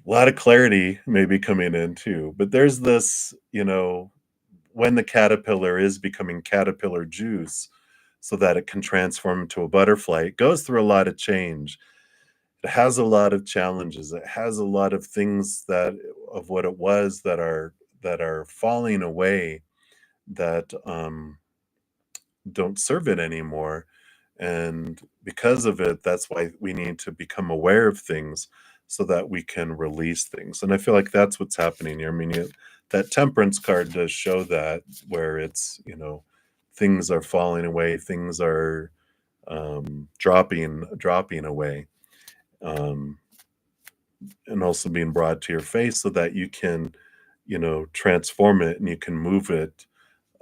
lot of clarity maybe coming in too. But there's this, when the caterpillar is becoming caterpillar juice so that it can transform into a butterfly, it goes through a lot of change. It has a lot of challenges. It has a lot of things that of what it was that are falling away, that don't serve it anymore. And because of it, that's why we need to become aware of things so that we can release things. And I feel like that's what's happening here. I mean, that temperance card does show that, where it's, things are falling away, things are dropping away, um, and also being brought to your face so that you can, transform it and you can move it,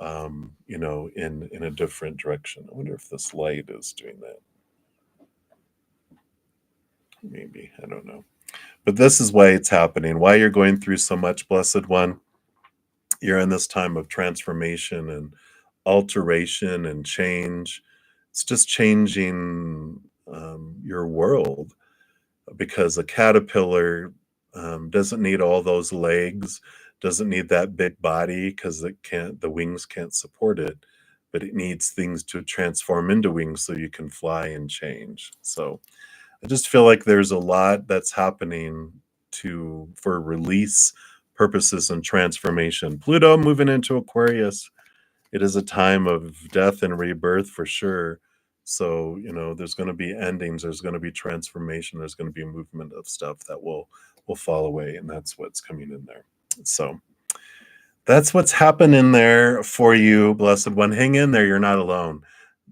in a different direction. I wonder if this light is doing that. Maybe, I don't know. But this is why it's happening, why you're going through so much, Blessed One. You're in this time of transformation and alteration and change. It's just changing your world, because a caterpillar doesn't need all those legs, doesn't need that big body, because the wings can't support it, but it needs things to transform into wings so you can fly and change. So I just feel like there's a lot that's happening for release purposes and transformation. Pluto moving into Aquarius. It is a time of death and rebirth for sure. So, there's going to be endings, there's going to be transformation, there's going to be movement of stuff that will fall away, and that's what's coming in there. So, that's what's happening there for you, Blessed One. Hang in there, you're not alone.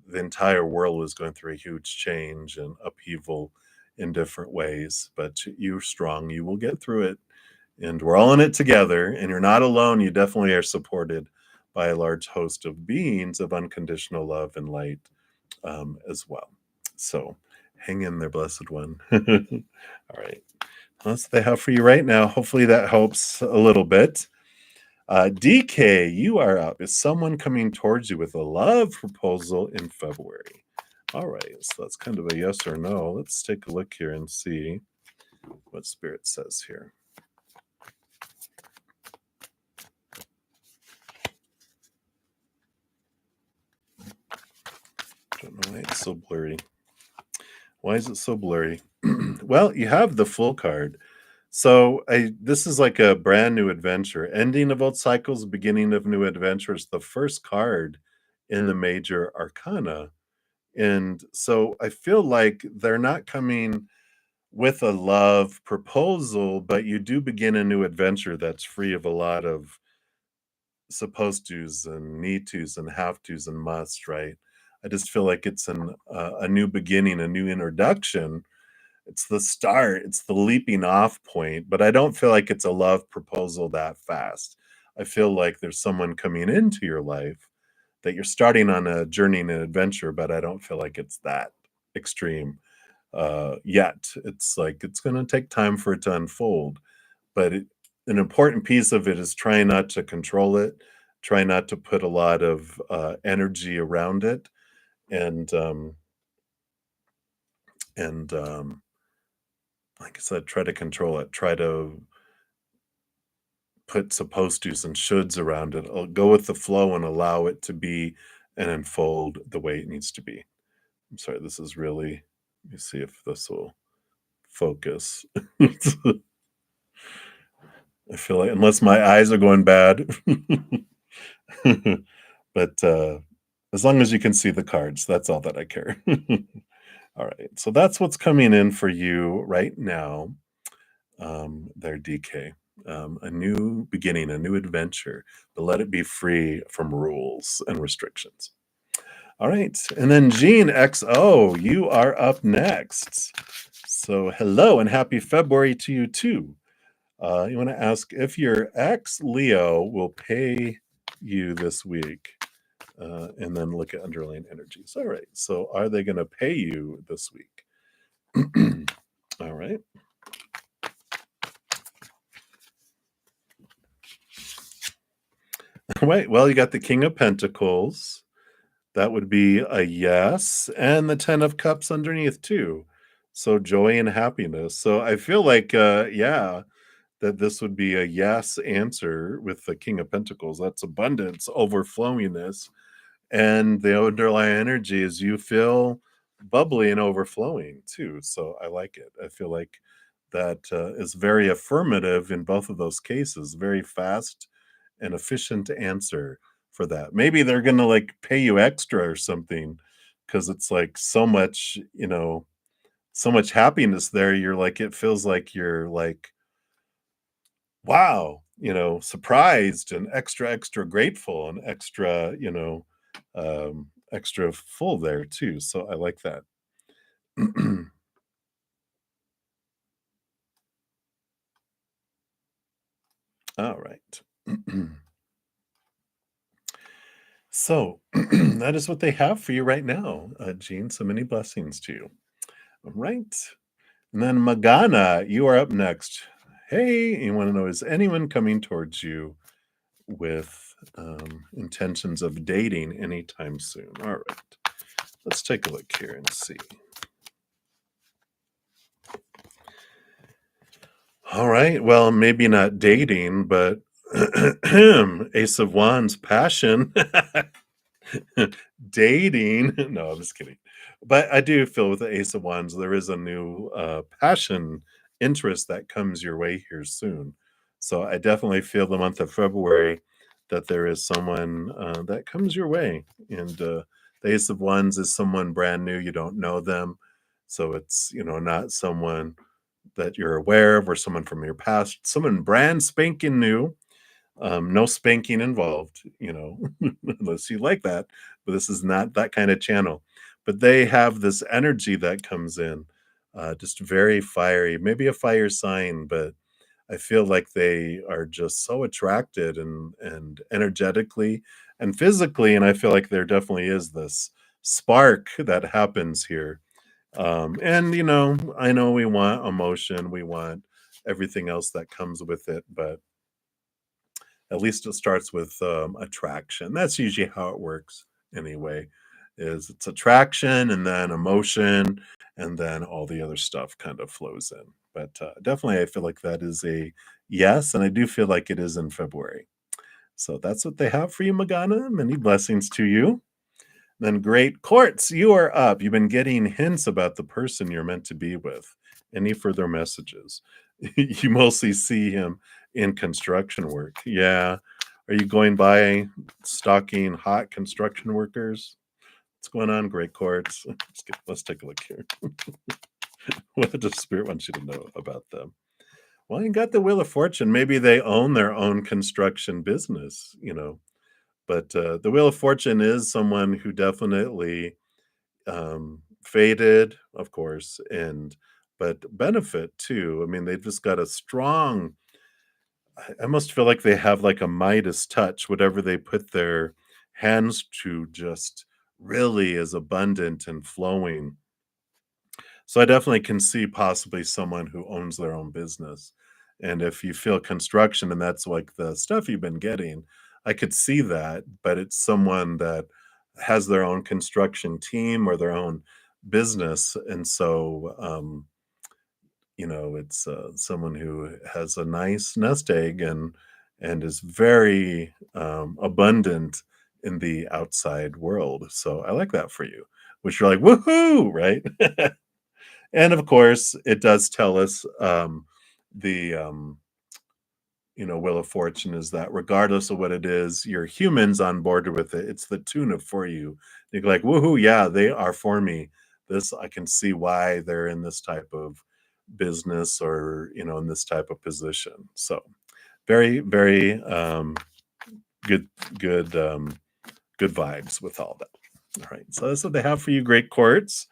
The entire world is going through a huge change and upheaval in different ways, but you're strong. You will get through it, and we're all in it together, and you're not alone. You definitely are supported by a large host of beings of unconditional love and light, as well. So hang in there, Blessed One. All right. That's what they have for you right now. Hopefully that helps a little bit. DK, you are up. Is someone coming towards you with a love proposal in February? All right, so that's kind of a yes or no. Let's take a look here and see what Spirit says here. Don't know why it's so blurry. Why is it so blurry? Well, you have the full card. So this is like a brand new adventure. Ending of old cycles, beginning of new adventures. The first card in the major arcana. And so I feel like they're not coming with a love proposal, but you do begin a new adventure that's free of a lot of supposed tos and need tos and have tos and must, right? I just feel like it's a new beginning, a new introduction. It's the start, it's the leaping off point, but I don't feel like it's a love proposal that fast. I feel like there's someone coming into your life that you're starting on a journey and an adventure, but I don't feel like it's that extreme yet. It's like it's going to take time for it to unfold, but an important piece of it is trying not to control it, try not to put a lot of energy around it, and um, and like I said, try to control it. Try to put supposed tos and shoulds around it. Go with the flow and allow it to be and unfold the way it needs to be. I'm sorry, this is really. Let me see if this will focus. I feel like unless my eyes are going bad, but as long as you can see the cards, that's all that I care. All right, so that's what's coming in for you right now. There, DK. A new beginning, a new adventure, but let it be free from rules and restrictions. All right, and then Gene XO, you are up next. So hello and happy February to you too. You want to ask if your ex Leo will pay you this week, and then look at underlying energies. All right, so are they going to pay you this week? All right. Right. Well, you got the King of Pentacles, That would be a yes, and the 10 of cups underneath too. So joy and happiness. So I feel like, yeah, that this would be a yes answer with the King of Pentacles. That's abundance, overflowingness, and the underlying energy is you feel bubbly and overflowing too. So I like it. I feel like that is very affirmative in both of those cases. Very fast and efficient answer for that. Maybe they're gonna like pay you extra or something because it's like so much, so much happiness there. You're like, it feels like you're like, wow, surprised and extra, extra grateful and extra, extra full there too. So I like that. All right. So that is what they have for you right now, Jean. So many blessings to you. All right. And then Magana, you are up next. Hey, you want to know, is anyone coming towards you with intentions of dating anytime soon? All right. Let's take a look here and see. All right. Well, maybe not dating, but Ace of Wands, passion. Dating. No, I'm just kidding. But I do feel with the Ace of Wands, there is a new passion interest that comes your way here soon. So I definitely feel the month of February that there is someone that comes your way. And the Ace of Wands is someone brand new. You don't know them. So it's, not someone that you're aware of or someone from your past, someone brand spanking new, no spanking involved, unless you like that. But this is not that kind of channel. But they have this energy that comes in, just very fiery, maybe a fire sign, but I feel like they are just so attracted and energetically and physically. And I feel like there definitely is this spark that happens here. And I know we want emotion, we want everything else that comes with it, but at least it starts with attraction. That's usually how it works anyway. Is it's attraction and then emotion and then all the other stuff kind of flows in. But definitely, I feel like that is a yes, and I do feel like it is in February. So that's what they have for you, Magana. Many blessings to you. Then great courts, you are up. You've been getting hints about the person you're meant to be with. Any further messages? You mostly see him in construction work. Yeah. Are you going by stalking hot construction workers? What's going on, great courts? Let's take a look here. What does Spirit want you to know about them? Well, you got the Wheel of Fortune. Maybe they own their own construction business, But the Wheel of Fortune is someone who definitely faded, of course, and but benefit too. I mean, they've just got a strong. I almost feel like they have like a Midas touch. Whatever they put their hands to, just really is abundant and flowing. So I definitely can see possibly someone who owns their own business. And if you feel construction and that's like the stuff you've been getting, I could see that, but it's someone that has their own construction team or their own business. And so, it's someone who has a nice nest egg and is very abundant in the outside world. So I like that for you, which you're like, woohoo, right? And of course, it does tell us the Wheel of Fortune is that regardless of what it is, you're humans on board with it. It's the tuna for you. You're like, woohoo, yeah, they are for me. This I can see why they're in this type of business or in this type of position. So very, very good, good, good vibes with all that. All right. So that's what they have for you, great courts.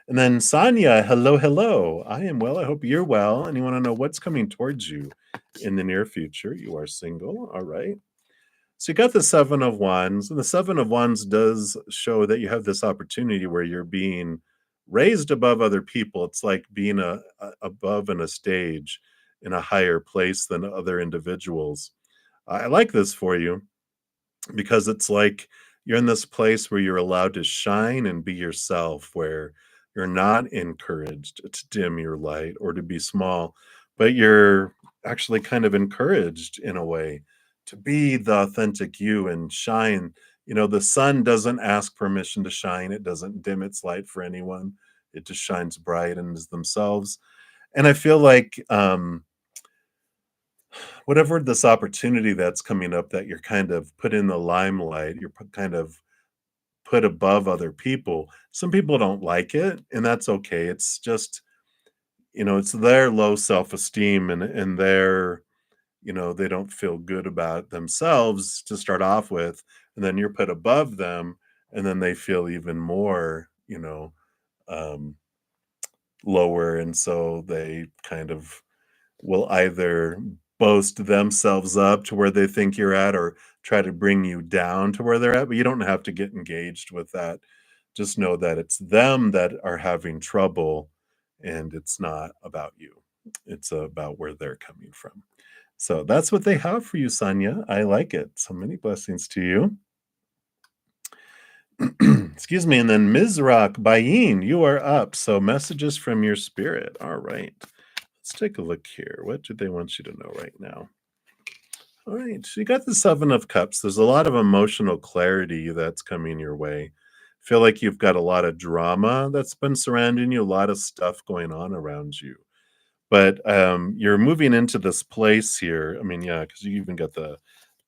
And then Sonia, hello, hello. I am well. I hope you're well. And you want to know what's coming towards you in the near future. You are single. All right. So you got the Seven of Wands. And the Seven of Wands does show that you have this opportunity where you're being raised above other people. It's like being above in a stage in a higher place than other individuals. I like this for you because it's like You're in this place where you're allowed to shine and be yourself, where you're not encouraged to dim your light or to be small, but you're actually kind of encouraged in a way to be the authentic you and shine. The sun doesn't ask permission to shine, it doesn't dim its light for anyone. It just shines bright and is themselves. And I feel like whatever this opportunity that's coming up that you're kind of put in the limelight, you're kind of put above other people. Some people don't like it, and that's okay. It's just, it's their low self-esteem and their, they don't feel good about themselves to start off with, and then you're put above them, and then they feel even more, um, lower, and so they kind of will either boast themselves up to where they think you're at or try to bring you down to where they're at, but you don't have to get engaged with that. Just know that it's them that are having trouble and it's not about you. It's about where they're coming from. So that's what they have for you, Sonia. I like it. So many blessings to you. Excuse me. And then Mizrak Bayin, you are up. So messages from your spirit. All right. Let's take a look here. What do they want you to know right now? All right, so you got the Seven of Cups. There's a lot of emotional clarity that's coming your way. Feel like you've got a lot of drama that's been surrounding you, a lot of stuff going on around you. But, you're moving into this place here. I mean, yeah, because you even got the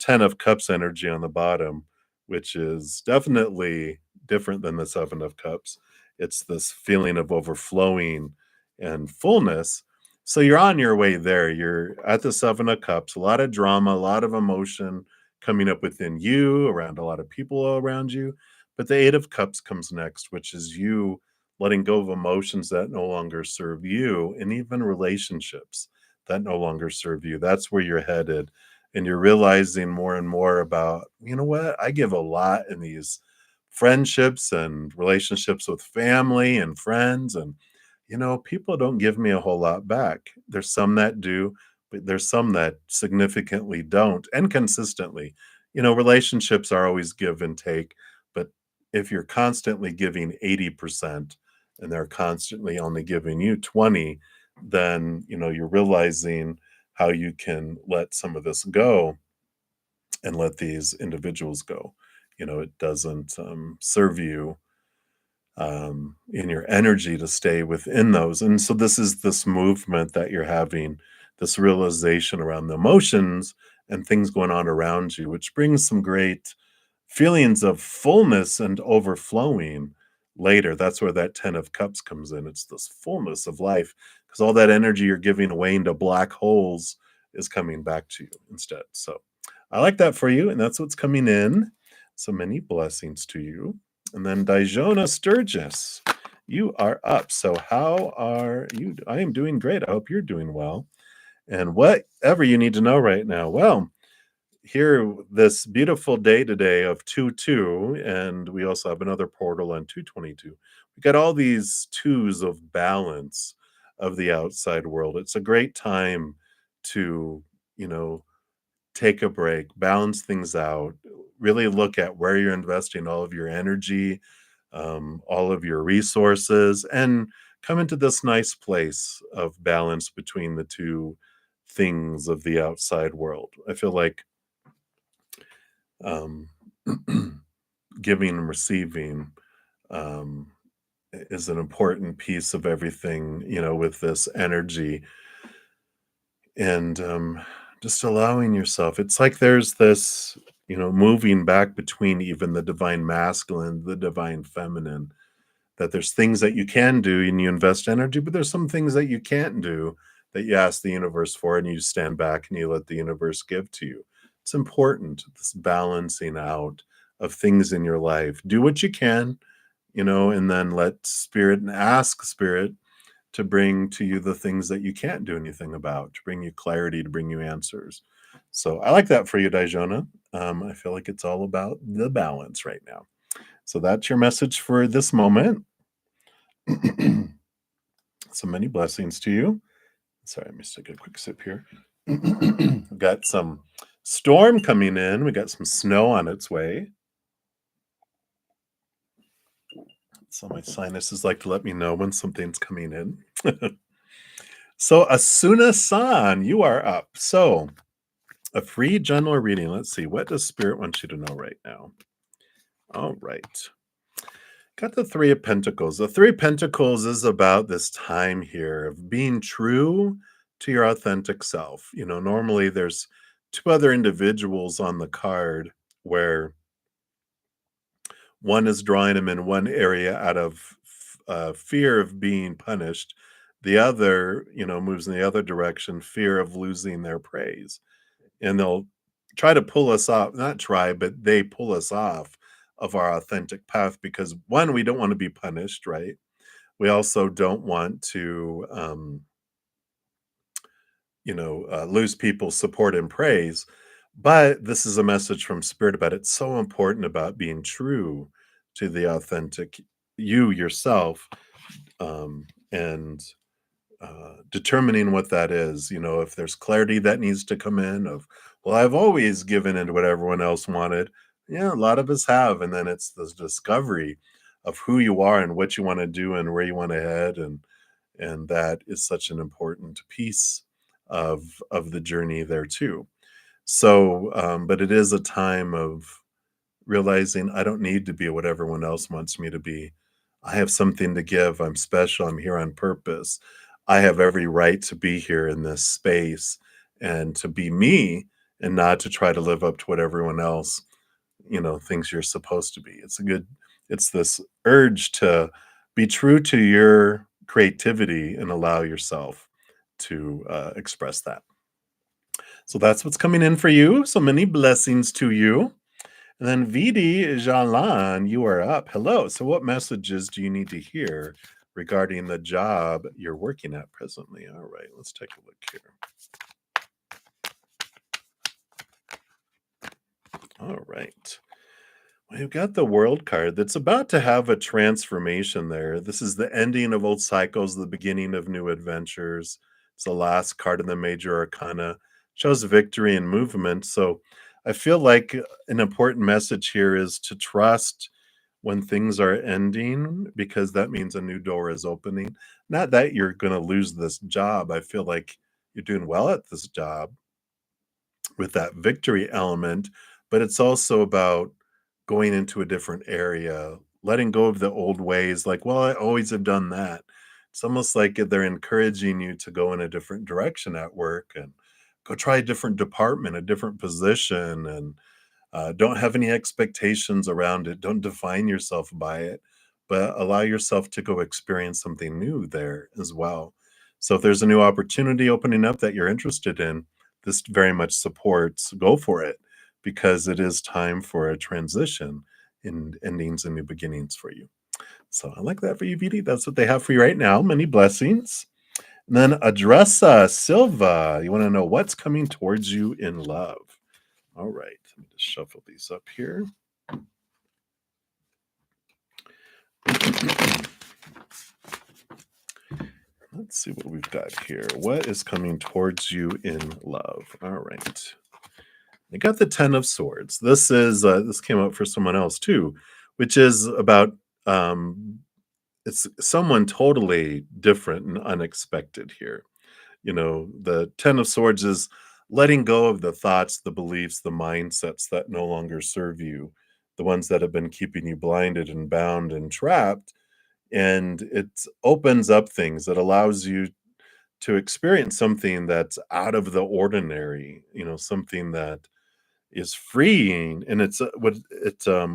10 of Cups energy on the bottom, which is definitely different than the 7 of Cups. It's this feeling of overflowing and fullness. So you're on your way there. You're at the 7 of Cups, a lot of drama, a lot of emotion coming up within you, around a lot of people around you. But the 8 of Cups comes next, which is you letting go of emotions that no longer serve you, and even relationships that no longer serve you. That's where you're headed. And you're realizing more and more about, you know what? I give a lot in these friendships and relationships with family and friends. And, people don't give me a whole lot back. There's some that do, but there's some that significantly don't and consistently. Relationships are always give and take. But if you're constantly giving 80%, and they're constantly only giving you 20, then you're realizing how you can let some of this go and let these individuals go. It doesn't serve you in your energy to stay within those. And so this movement that you're having, this realization around the emotions and things going on around you, which brings some great feelings of fullness and overflowing later. That's where that 10 of cups comes in. It's this fullness of life because all that energy you're giving away into black holes is coming back to you instead. So I like that for you, and that's what's coming in. So many blessings to you. And then Dijona Sturgis, you are up. So how are you? I am doing great. I hope you're doing well. And whatever you need to know right now. Well, here this beautiful day today of 2-2, and we also have another portal on 222. We got all these twos of balance of the outside world. It's a great time to, you know, take a break, balance things out, really look at where you're investing all of your energy, all of your resources, and come into this nice place of balance between the two things of the outside world. I feel like um, giving and receiving um, is an important piece of everything, with this energy and just allowing yourself. It's like there's this, moving back between even the divine masculine, the divine feminine, that there's things that you can do and you invest energy, but there's some things that you can't do that you ask the universe for and you stand back and you let the universe give to you. It's important, this balancing out of things in your life. Do what you can, and then let spirit and ask spirit to bring to you the things that you can't do anything about, to bring you clarity, to bring you answers. So I like that for you, Dijona. I feel like it's all about the balance right now. So that's your message for this moment. So many blessings to you. Sorry, I missed a good quick sip here. We've got some storm coming in. We got some snow on its way. So my sinuses like to let me know when something's coming in. So Asuna-san, you are up. So a free general reading. Let's see. What does Spirit want you to know right now? All right. Got the Three of Pentacles. The Three of Pentacles is about this time here of being true to your authentic self. Normally there's two other individuals on the card where one is drawing them in one area out of fear of being punished. The other, moves in the other direction, fear of losing their praise. And they'll try to pull us off, not try, but they pull us off of our authentic path because one, we don't want to be punished, right? We also don't want to, lose people's support and praise. But this is a message from Spirit about it's so important about being true to the authentic you yourself, and determining what that is. If there's clarity that needs to come in of, well, I've always given in to what everyone else wanted. Yeah, a lot of us have. And then it's this discovery of who you are and what you want to do and where you want to head. And that is such an important piece of the journey there too. So, but it is a time of realizing I don't need to be what everyone else wants me to be. I have something to give. I'm special. I'm here on purpose. I have every right to be here in this space and to be me and not to try to live up to what everyone else, thinks you're supposed to be. It's this urge to be true to your creativity and allow yourself to express that. So that's what's coming in for you. So many blessings to you. And then Vidi Jalan, you are up. Hello. So what messages do you need to hear regarding the job you're working at presently? All right, let's take a look here. All right. Well, you've got the World card that's about to have a transformation there. This is the ending of old cycles, the beginning of new adventures. It's the last card in the major arcana. Shows victory and movement. So I feel like an important message here is to trust when things are ending because that means a new door is opening. Not that you're going to lose this job. I feel like you're doing well at this job with that victory element, but it's also about going into a different area, letting go of the old ways, like, well, I always have done that. It's almost like they're encouraging you to go in a different direction at work and go try a different department, a different position, and don't have any expectations around it. Don't define yourself by it, but allow yourself to go experience something new there as well. So if there's a new opportunity opening up that you're interested in, this very much supports go for it because it is time for a transition in endings and new beginnings for you. So I like that for you, VD. That's what they have for you right now. Many blessings. And then Adressa Silva, you want to know what's coming towards you in love. All right, let me just shuffle these up here. Let's see what we've got here. What is coming towards you in love? All right. I got the Ten of Swords. This came up for someone else too, which is about it's someone totally different and unexpected here. The Ten of Swords is letting go of the thoughts, the beliefs, the mindsets that no longer serve you, the ones that have been keeping you blinded and bound and trapped. And it opens up things that allows you to experience something that's out of the ordinary, something that is freeing, and it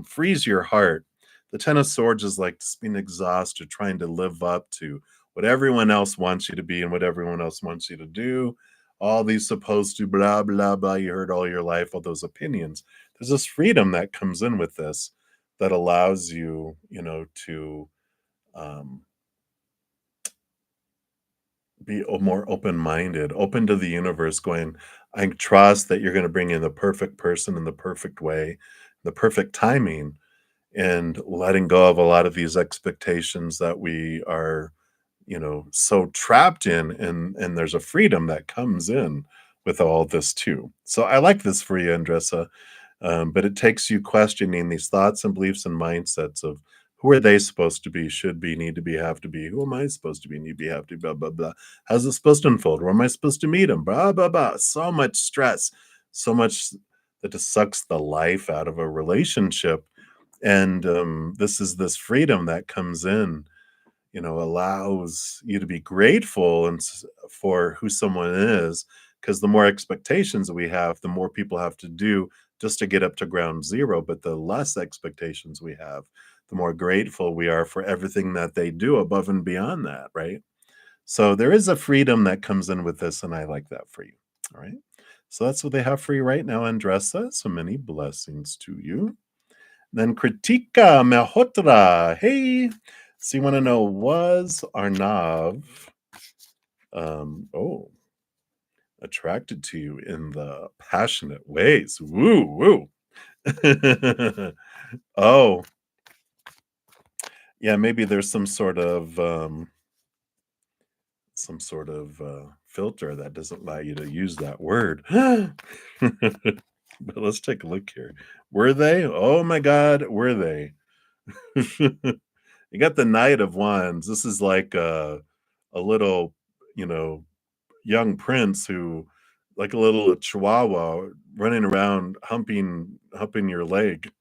frees your heart. The Ten of Swords is like just being exhausted, trying to live up to what everyone else wants you to be and what everyone else wants you to do. All these supposed to blah blah blah you heard all your life, all those opinions. There's this freedom that comes in with this that allows you, to um, be more open-minded, open to the universe, going, I trust that you're going to bring in the perfect person in the perfect way, the perfect timing, and letting go of a lot of these expectations that we are, so trapped in. And there's a freedom that comes in with all this too. So I like this for you, Andressa. But it takes you questioning these thoughts and beliefs and mindsets of Who are they supposed to be, should be, need to be, have to be? Who am I supposed to be, need to be, have to be, blah, blah, blah. How's it supposed to unfold? Where am I supposed to meet him? Blah, blah, blah. So much stress, so much that just sucks the life out of a relationship. And this freedom that comes in, allows you to be grateful for who someone is, because the more expectations we have, the more people have to do just to get up to ground zero. But the less expectations we have, the more grateful we are for everything that they do above and beyond that, right? So there is a freedom that comes in with this, and I like that for you. All right. So that's what they have for you right now, Andressa. So many blessings to you. Then Kritika Malhotra. Hey. So you want to know, was Arnav oh, attracted to you in the passionate ways? Woo woo. Oh, yeah, maybe there's some sort of filter that doesn't allow you to use that word. But let's take a look here. Were they? Oh my God, were they? You got the Knight of Wands. This is like a little, you know, young prince who, like a little chihuahua running around humping your leg.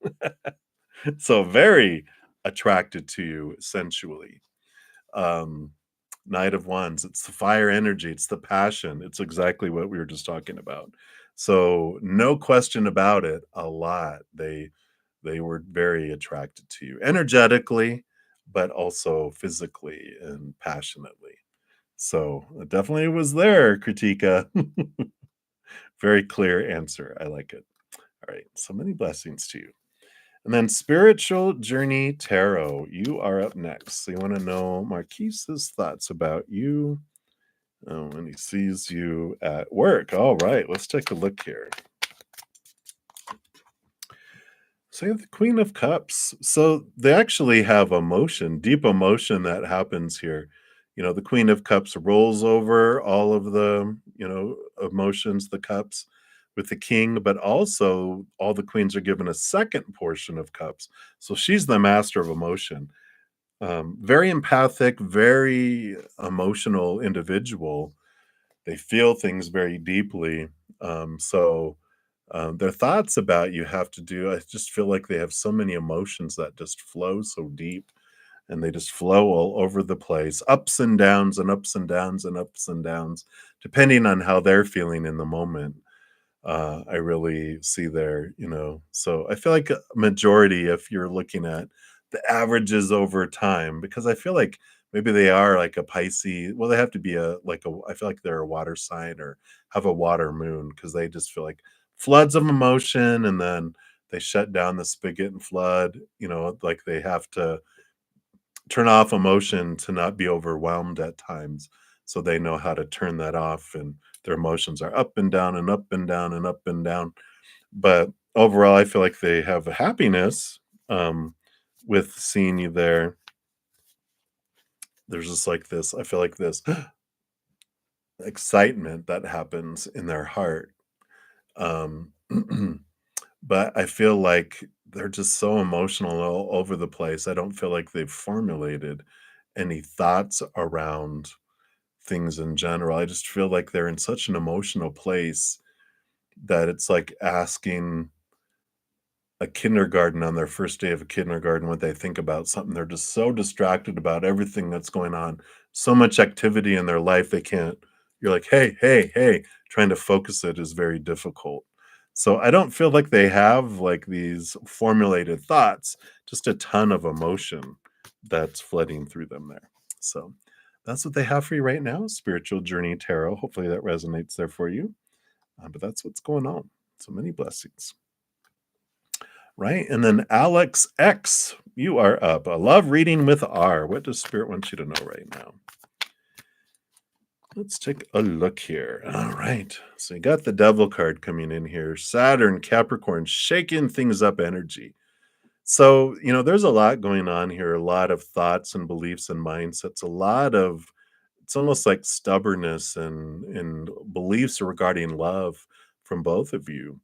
So very attracted to you sensually. Um, Knight of Wands, it's the fire energy, it's the passion, it's exactly what we were just talking about. So no question about it, a lot. They were very attracted to you energetically, but also physically and passionately. So it definitely was there, Kritika. Very clear answer. I like it. All right. So many blessings to you. And then Spiritual Journey Tarot, you are up next. So you want to know Marquise's thoughts about you when he sees you at work. All right, let's take a look here. So you have the Queen of Cups. So they actually have emotion, deep emotion that happens here. The Queen of Cups rolls over all of the, emotions, the cups with the king, but also all the queens are given a second portion of cups. So she's the master of emotion. Very empathic, very emotional individual. They feel things very deeply. Their thoughts about you have to do, I just feel like they have so many emotions that just flow so deep, and they just flow all over the place, ups and downs and ups and downs and ups and downs, depending on how they're feeling in the moment. I really see there, so I feel like a majority, if you're looking at the averages over time, because I feel like maybe they are like a Pisces. Well, they have to be I feel like they're a water sign or have a water moon, because they just feel like floods of emotion, and then they shut down the spigot and flood, like they have to turn off emotion to not be overwhelmed at times. So they know how to turn that off, and their emotions are up and down and up and down and up and down. But overall, I feel like they have a happiness with seeing you there. There's just like this, I feel like this excitement that happens in their heart. Um, but I feel like they're just so emotional all over the place. I don't feel like they've formulated any thoughts around things in general. I just feel like they're in such an emotional place that it's like asking a kindergarten on their first day of a kindergarten what they think about something. They're just so distracted about everything that's going on. So much activity in their life, they can't. You're like, hey, hey, hey, trying to focus it is very difficult. So I don't feel like they have like these formulated thoughts, just a ton of emotion that's flooding through them there. So that's what they have for you right now, Spiritual Journey Tarot. Hopefully that resonates there for you. But that's what's going on. So many blessings. Right? And then Alex X, you are up. A love reading with R. What does Spirit want you to know right now? Let's take a look here. All right. So you got the Devil card coming in here. Saturn, Capricorn, shaking things up energy. So, there's a lot going on here, a lot of thoughts and beliefs and mindsets, it's almost like stubbornness and beliefs regarding love from both of you.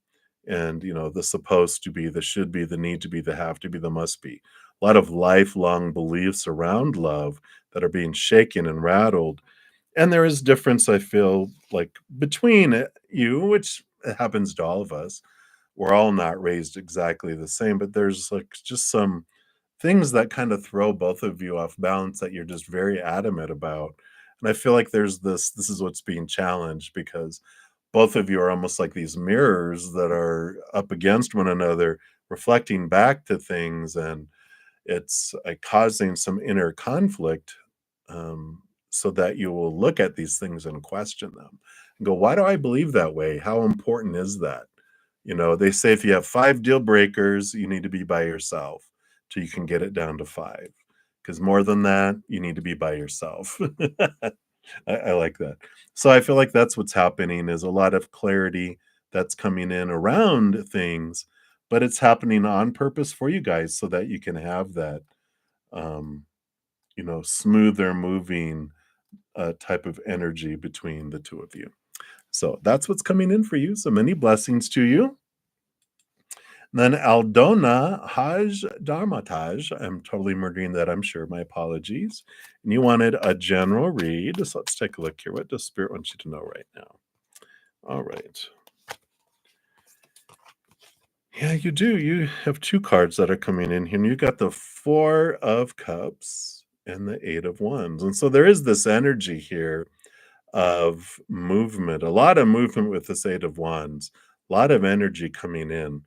And, the supposed to be, the should be, the need to be, the have to be, the must be. a lot of lifelong beliefs around love that are being shaken and rattled. And there is difference, I feel like, between you, which happens to all of us. We're all not raised exactly the same, but there's like just some things that kind of throw both of you off balance that you're just very adamant about. And I feel like this is what's being challenged because both of you are almost like these mirrors that are up against one another, reflecting back to things, and it's causing some inner conflict, so that you will look at these things and question them and go, why do I believe that way? How important is that? You know, they say if you have 5 deal breakers, you need to be by yourself till you can get it down to 5. Because more than that, you need to be by yourself. I like that. So I feel like that's what's happening is a lot of clarity that's coming in around things, but it's happening on purpose for you guys so that you can have that, um, smoother moving type of energy between the two of you. So that's what's coming in for you. So many blessings to you. Then Aldona Haj Darmataj, I'm totally murdering that, I'm sure. My apologies. And you wanted a general read. So let's take a look here. What does Spirit want you to know right now? All right. Yeah, you do. You have two cards that are coming in here, and you got the Four of Cups and the Eight of Wands. And so there is this energy here of movement, a lot of movement with this Eight of Wands, a lot of energy coming in.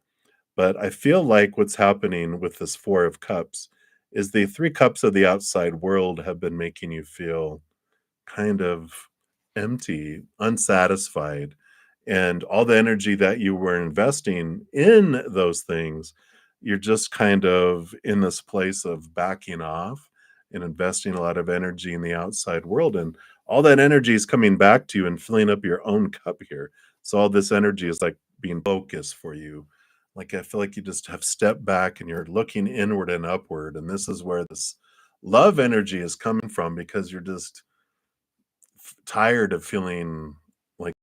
But I feel like what's happening with this Four of Cups is the three cups of the outside world have been making you feel kind of empty, unsatisfied, and all the energy that you were investing in those things, you're just kind of in this place of backing off and investing a lot of energy in the outside world. And all that energy is coming back to you and filling up your own cup here. So all this energy is like being focused for you. Like I feel like you just have stepped back and you're looking inward and upward. And this is where this love energy is coming from because you're just tired of feeling like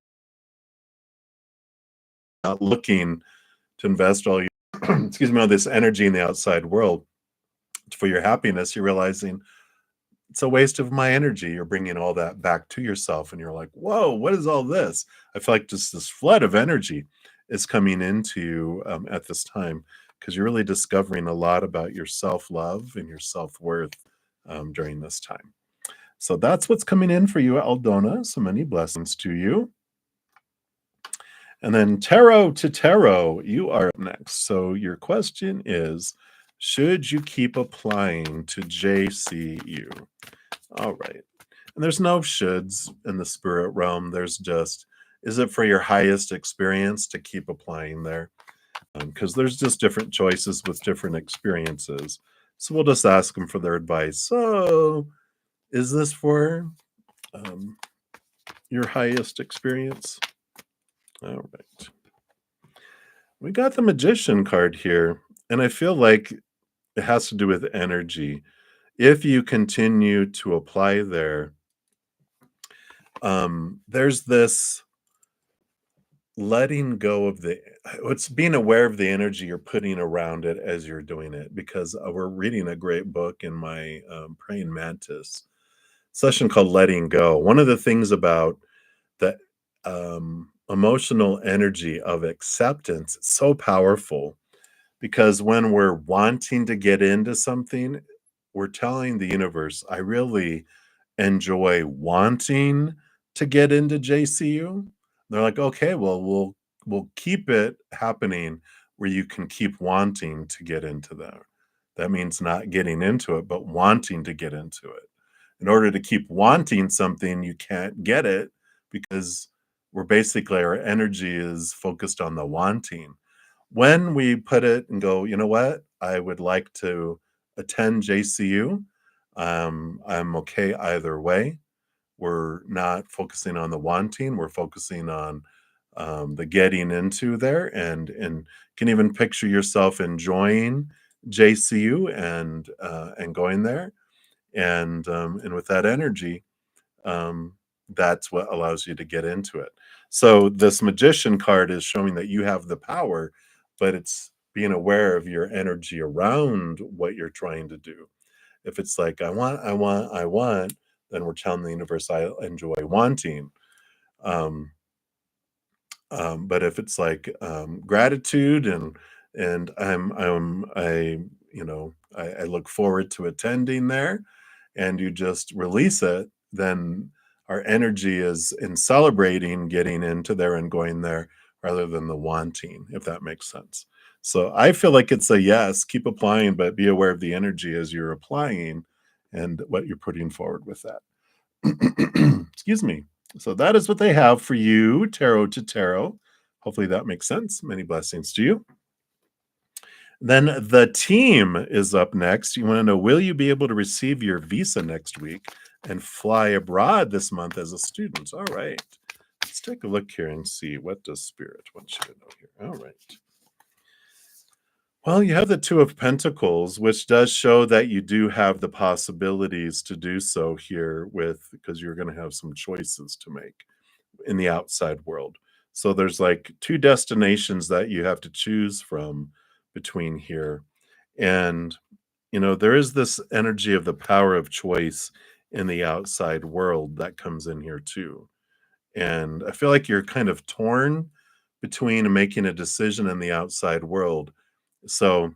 not looking to invest all your excuse me, all this energy in the outside world for your happiness. You're realizing it's a waste of my energy. You're bringing all that back to yourself, and you're like, "Whoa, what is all this?" I feel like just this flood of energy is coming into you at this time because you're really discovering a lot about your self love and your self worth during this time. So that's what's coming in for you, Aldona. So many blessings to you. And then tarot to tarot, you are up next. So your question is, should you keep applying to JCU? All right. And there's no shoulds in the spirit realm. There's just, is it for your highest experience to keep applying there? Because there's just different choices with different experiences. So we'll just ask them for their advice. So is this for um, your highest experience? All right. We got the Magician card here, and I feel like it has to do with energy. If you continue to apply there, there's this letting go of it's being aware of the energy you're putting around it as you're doing it. Because we're reading a great book in my Praying Mantis session called Letting Go. One of the things about the emotional energy of acceptance, it's so powerful. Because when we're wanting to get into something, we're telling the universe, I really enjoy wanting to get into JCU. They're like, okay, well, we'll keep it happening where you can keep wanting to get into there. That means not getting into it, but wanting to get into it. In order to keep wanting something, you can't get it because we're basically our energy is focused on the wanting. When we put it and go, you know what? I would like to attend JCU. I'm okay either way. We're not focusing on the wanting. We're focusing on the getting into there, and can even picture yourself enjoying JCU and going there, and with that energy, um, that's what allows you to get into it. So this Magician card is showing that you have the power, but it's being aware of your energy around what you're trying to do. If it's like, I want, then we're telling the universe, I enjoy wanting. Um, but if it's like gratitude and I look forward to attending there, and you just release it, then our energy is in celebrating getting into there and going there rather than the wanting, if that makes sense. So I feel like it's a yes, keep applying, but be aware of the energy as you're applying and what you're putting forward with that. Excuse me. So that is what they have for you, tarot to tarot. Hopefully that makes sense. Many blessings to you. Then the team is up next. You want to know, will you be able to receive your visa next week and fly abroad this month as a student? All right. Let's take a look here and see, what does Spirit want you to know here? All right. Well, you have the Two of Pentacles, which does show that you do have the possibilities to do so here, with because you're going to have some choices to make in the outside world. So there's like two destinations that you have to choose from between here. And, there is this energy of the power of choice in the outside world that comes in here too. And I feel like you're kind of torn between making a decision in the outside world. So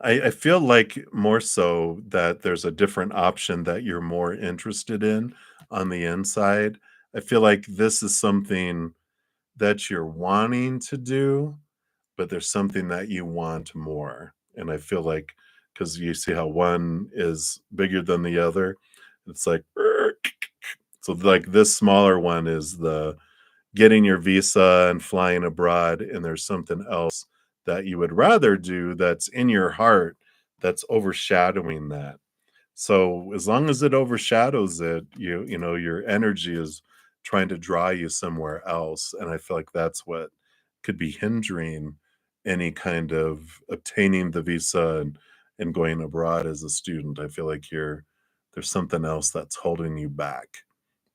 I feel like more so that there's a different option that you're more interested in on the inside. I feel like this is something that you're wanting to do, but there's something that you want more. And I feel like, because you see how one is bigger than the other, it's like, so like this smaller one is the getting your visa and flying abroad, and there's something else that you would rather do that's in your heart that's overshadowing that. So as long as it overshadows it, your energy is trying to draw you somewhere else, and I feel like that's what could be hindering any kind of obtaining the visa and going abroad as a student. I feel like there's something else that's holding you back,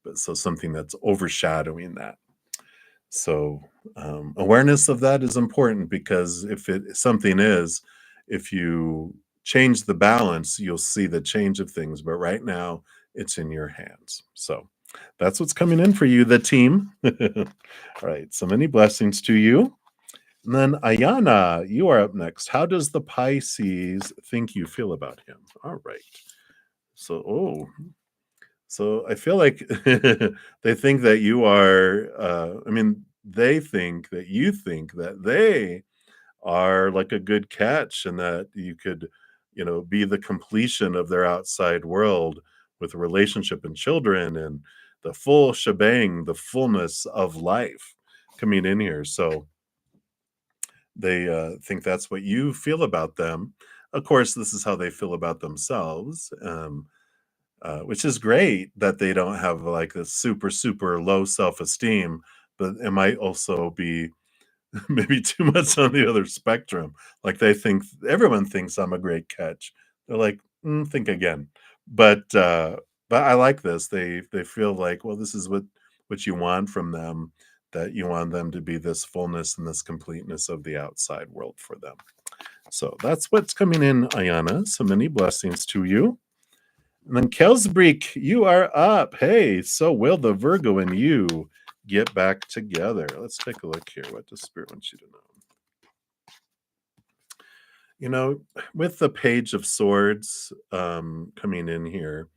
but so something that's overshadowing that. So awareness of that is important, because if you change the balance, you'll see the change of things. But right now, it's in your hands. So that's what's coming in for you, the team. All right. So many blessings to you. And then Ayana, you are up next. How does the Pisces think you feel about him? All right. So I feel like they think that you are, they think that you think that they are like a good catch, and that you could, be the completion of their outside world with a relationship and children and the full shebang, the fullness of life coming in here. So they think that's what you feel about them. Of course, this is how they feel about themselves. Which is great that they don't have like a super, super low self esteem, but it might also be maybe too much on the other spectrum. Like they think everyone thinks I'm a great catch. They're like, think again. But but I like this. They feel like, well, this is what you want from them, that you want them to be this fullness and this completeness of the outside world for them. So that's what's coming in, Ayana. So many blessings to you. And then Kelsbreek, you are up. Hey, so will the Virgo and you get back together? Let's take a look here. What does Spirit want you to know? With the Page of Swords coming in here,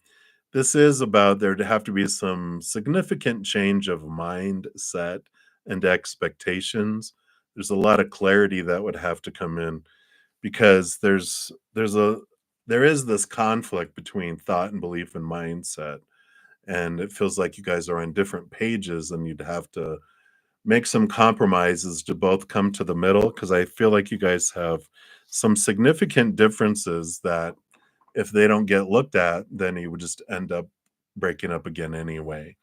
this is about there to have to be some significant change of mindset and expectations. There's a lot of clarity that would have to come in, because there is this conflict between thought and belief and mindset, and it feels like you guys are on different pages, and you'd have to make some compromises to both come to the middle, because I feel like you guys have some significant differences that, if they don't get looked at, then you would just end up breaking up again anyway.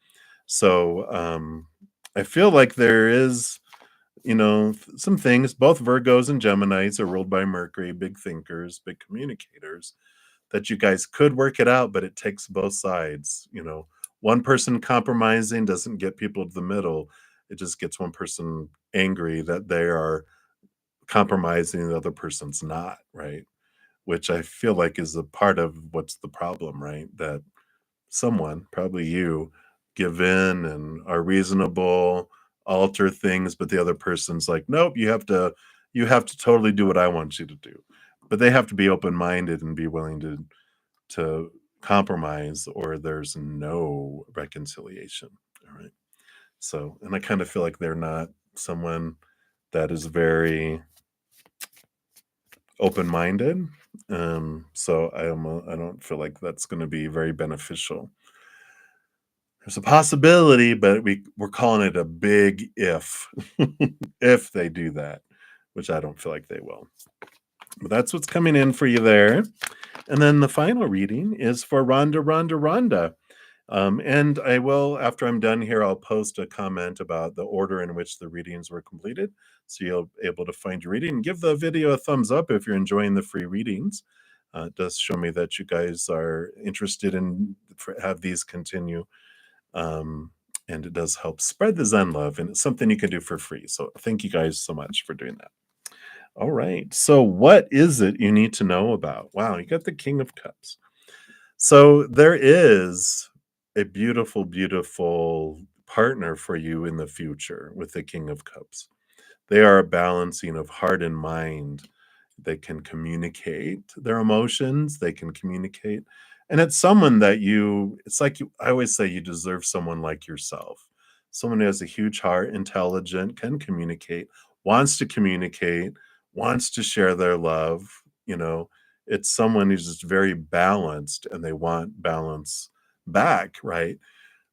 So I feel like there is, some things. Both Virgos and Geminis are ruled by Mercury, big thinkers, big communicators, that you guys could work it out, but it takes both sides. One person compromising doesn't get people to the middle. It just gets one person angry that they are compromising, the other person's not, right? Which I feel like is a part of what's the problem, right? That someone, probably you, give in and are reasonable, alter things, but the other person's like, "Nope, you have to totally do what I want you to do." But they have to be open-minded and be willing to compromise, or there's no reconciliation, all right? So, and I kind of feel like they're not someone that is very open-minded. So I don't feel like that's gonna be very beneficial. There's a possibility, but we're calling it a big if, if they do that, which I don't feel like they will. But that's what's coming in for you there. And then the final reading is for Rhonda, Rhonda, Rhonda. And I will, after I'm done here, I'll post a comment about the order in which the readings were completed. So you'll be able to find your reading. Give the video a thumbs up if you're enjoying the free readings. It does show me that you guys are interested in have these continue. Um, and it does help spread the Zen love, and it's something you can do for free. So thank you guys so much for doing that. All right. So what is it you need to know about? Wow, you got the King of Cups. So there is a beautiful, beautiful partner for you in the future with the King of Cups. They are a balancing of heart and mind. They can communicate their emotions, they can communicate. And it's someone that it's like I always say you deserve someone like yourself. Someone who has a huge heart, intelligent, can communicate, wants to share their love, you know. It's someone who's just very balanced and they want balance back, right?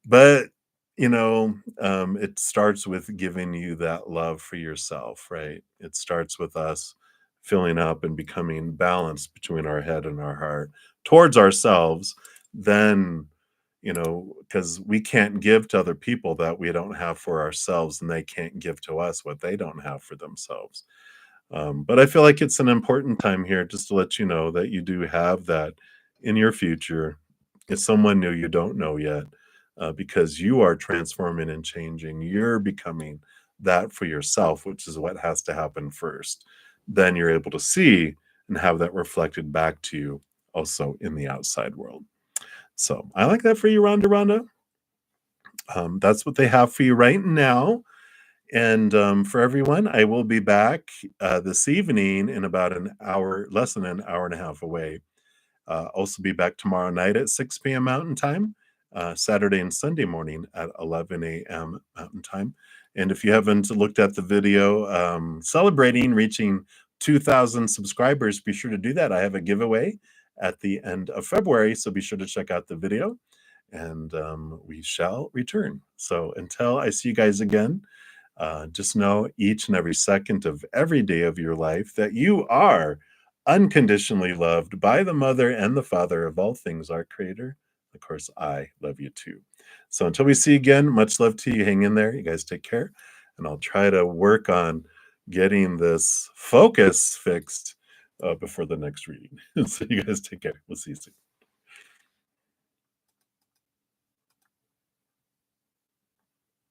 But, it starts with giving you that love for yourself, right? It starts with us filling up and becoming balanced between our head and our heart towards ourselves. Then, because we can't give to other people that we don't have for ourselves, and they can't give to us what they don't have for themselves. But I feel like it's an important time here just to let you know that you do have that in your future. It's someone new you don't know yet, because you are transforming and changing. You're becoming that for yourself, which is what has to happen first. Then you're able to see and have that reflected back to you also in the outside world. So I like that for you, Rhonda Rhonda. That's what they have for you right now. And for everyone, I will be back this evening in about an hour, less than an hour and a half away. Also be back tomorrow night at 6 p.m. Mountain Time, Saturday and Sunday morning at 11 a.m. Mountain Time. And if you haven't looked at the video celebrating reaching 2,000 subscribers, be sure to do that. I have a giveaway at the end of February, so be sure to check out the video, and we shall return. So until I see you guys again, just know each and every second of every day of your life that you are unconditionally loved by the mother and the father of all things, our creator. Of course, I love you too. So until we see you again, much love to you. Hang in there. You guys take care. And I'll try to work on getting this focus fixed before the next reading. So you guys take care. We'll see you soon.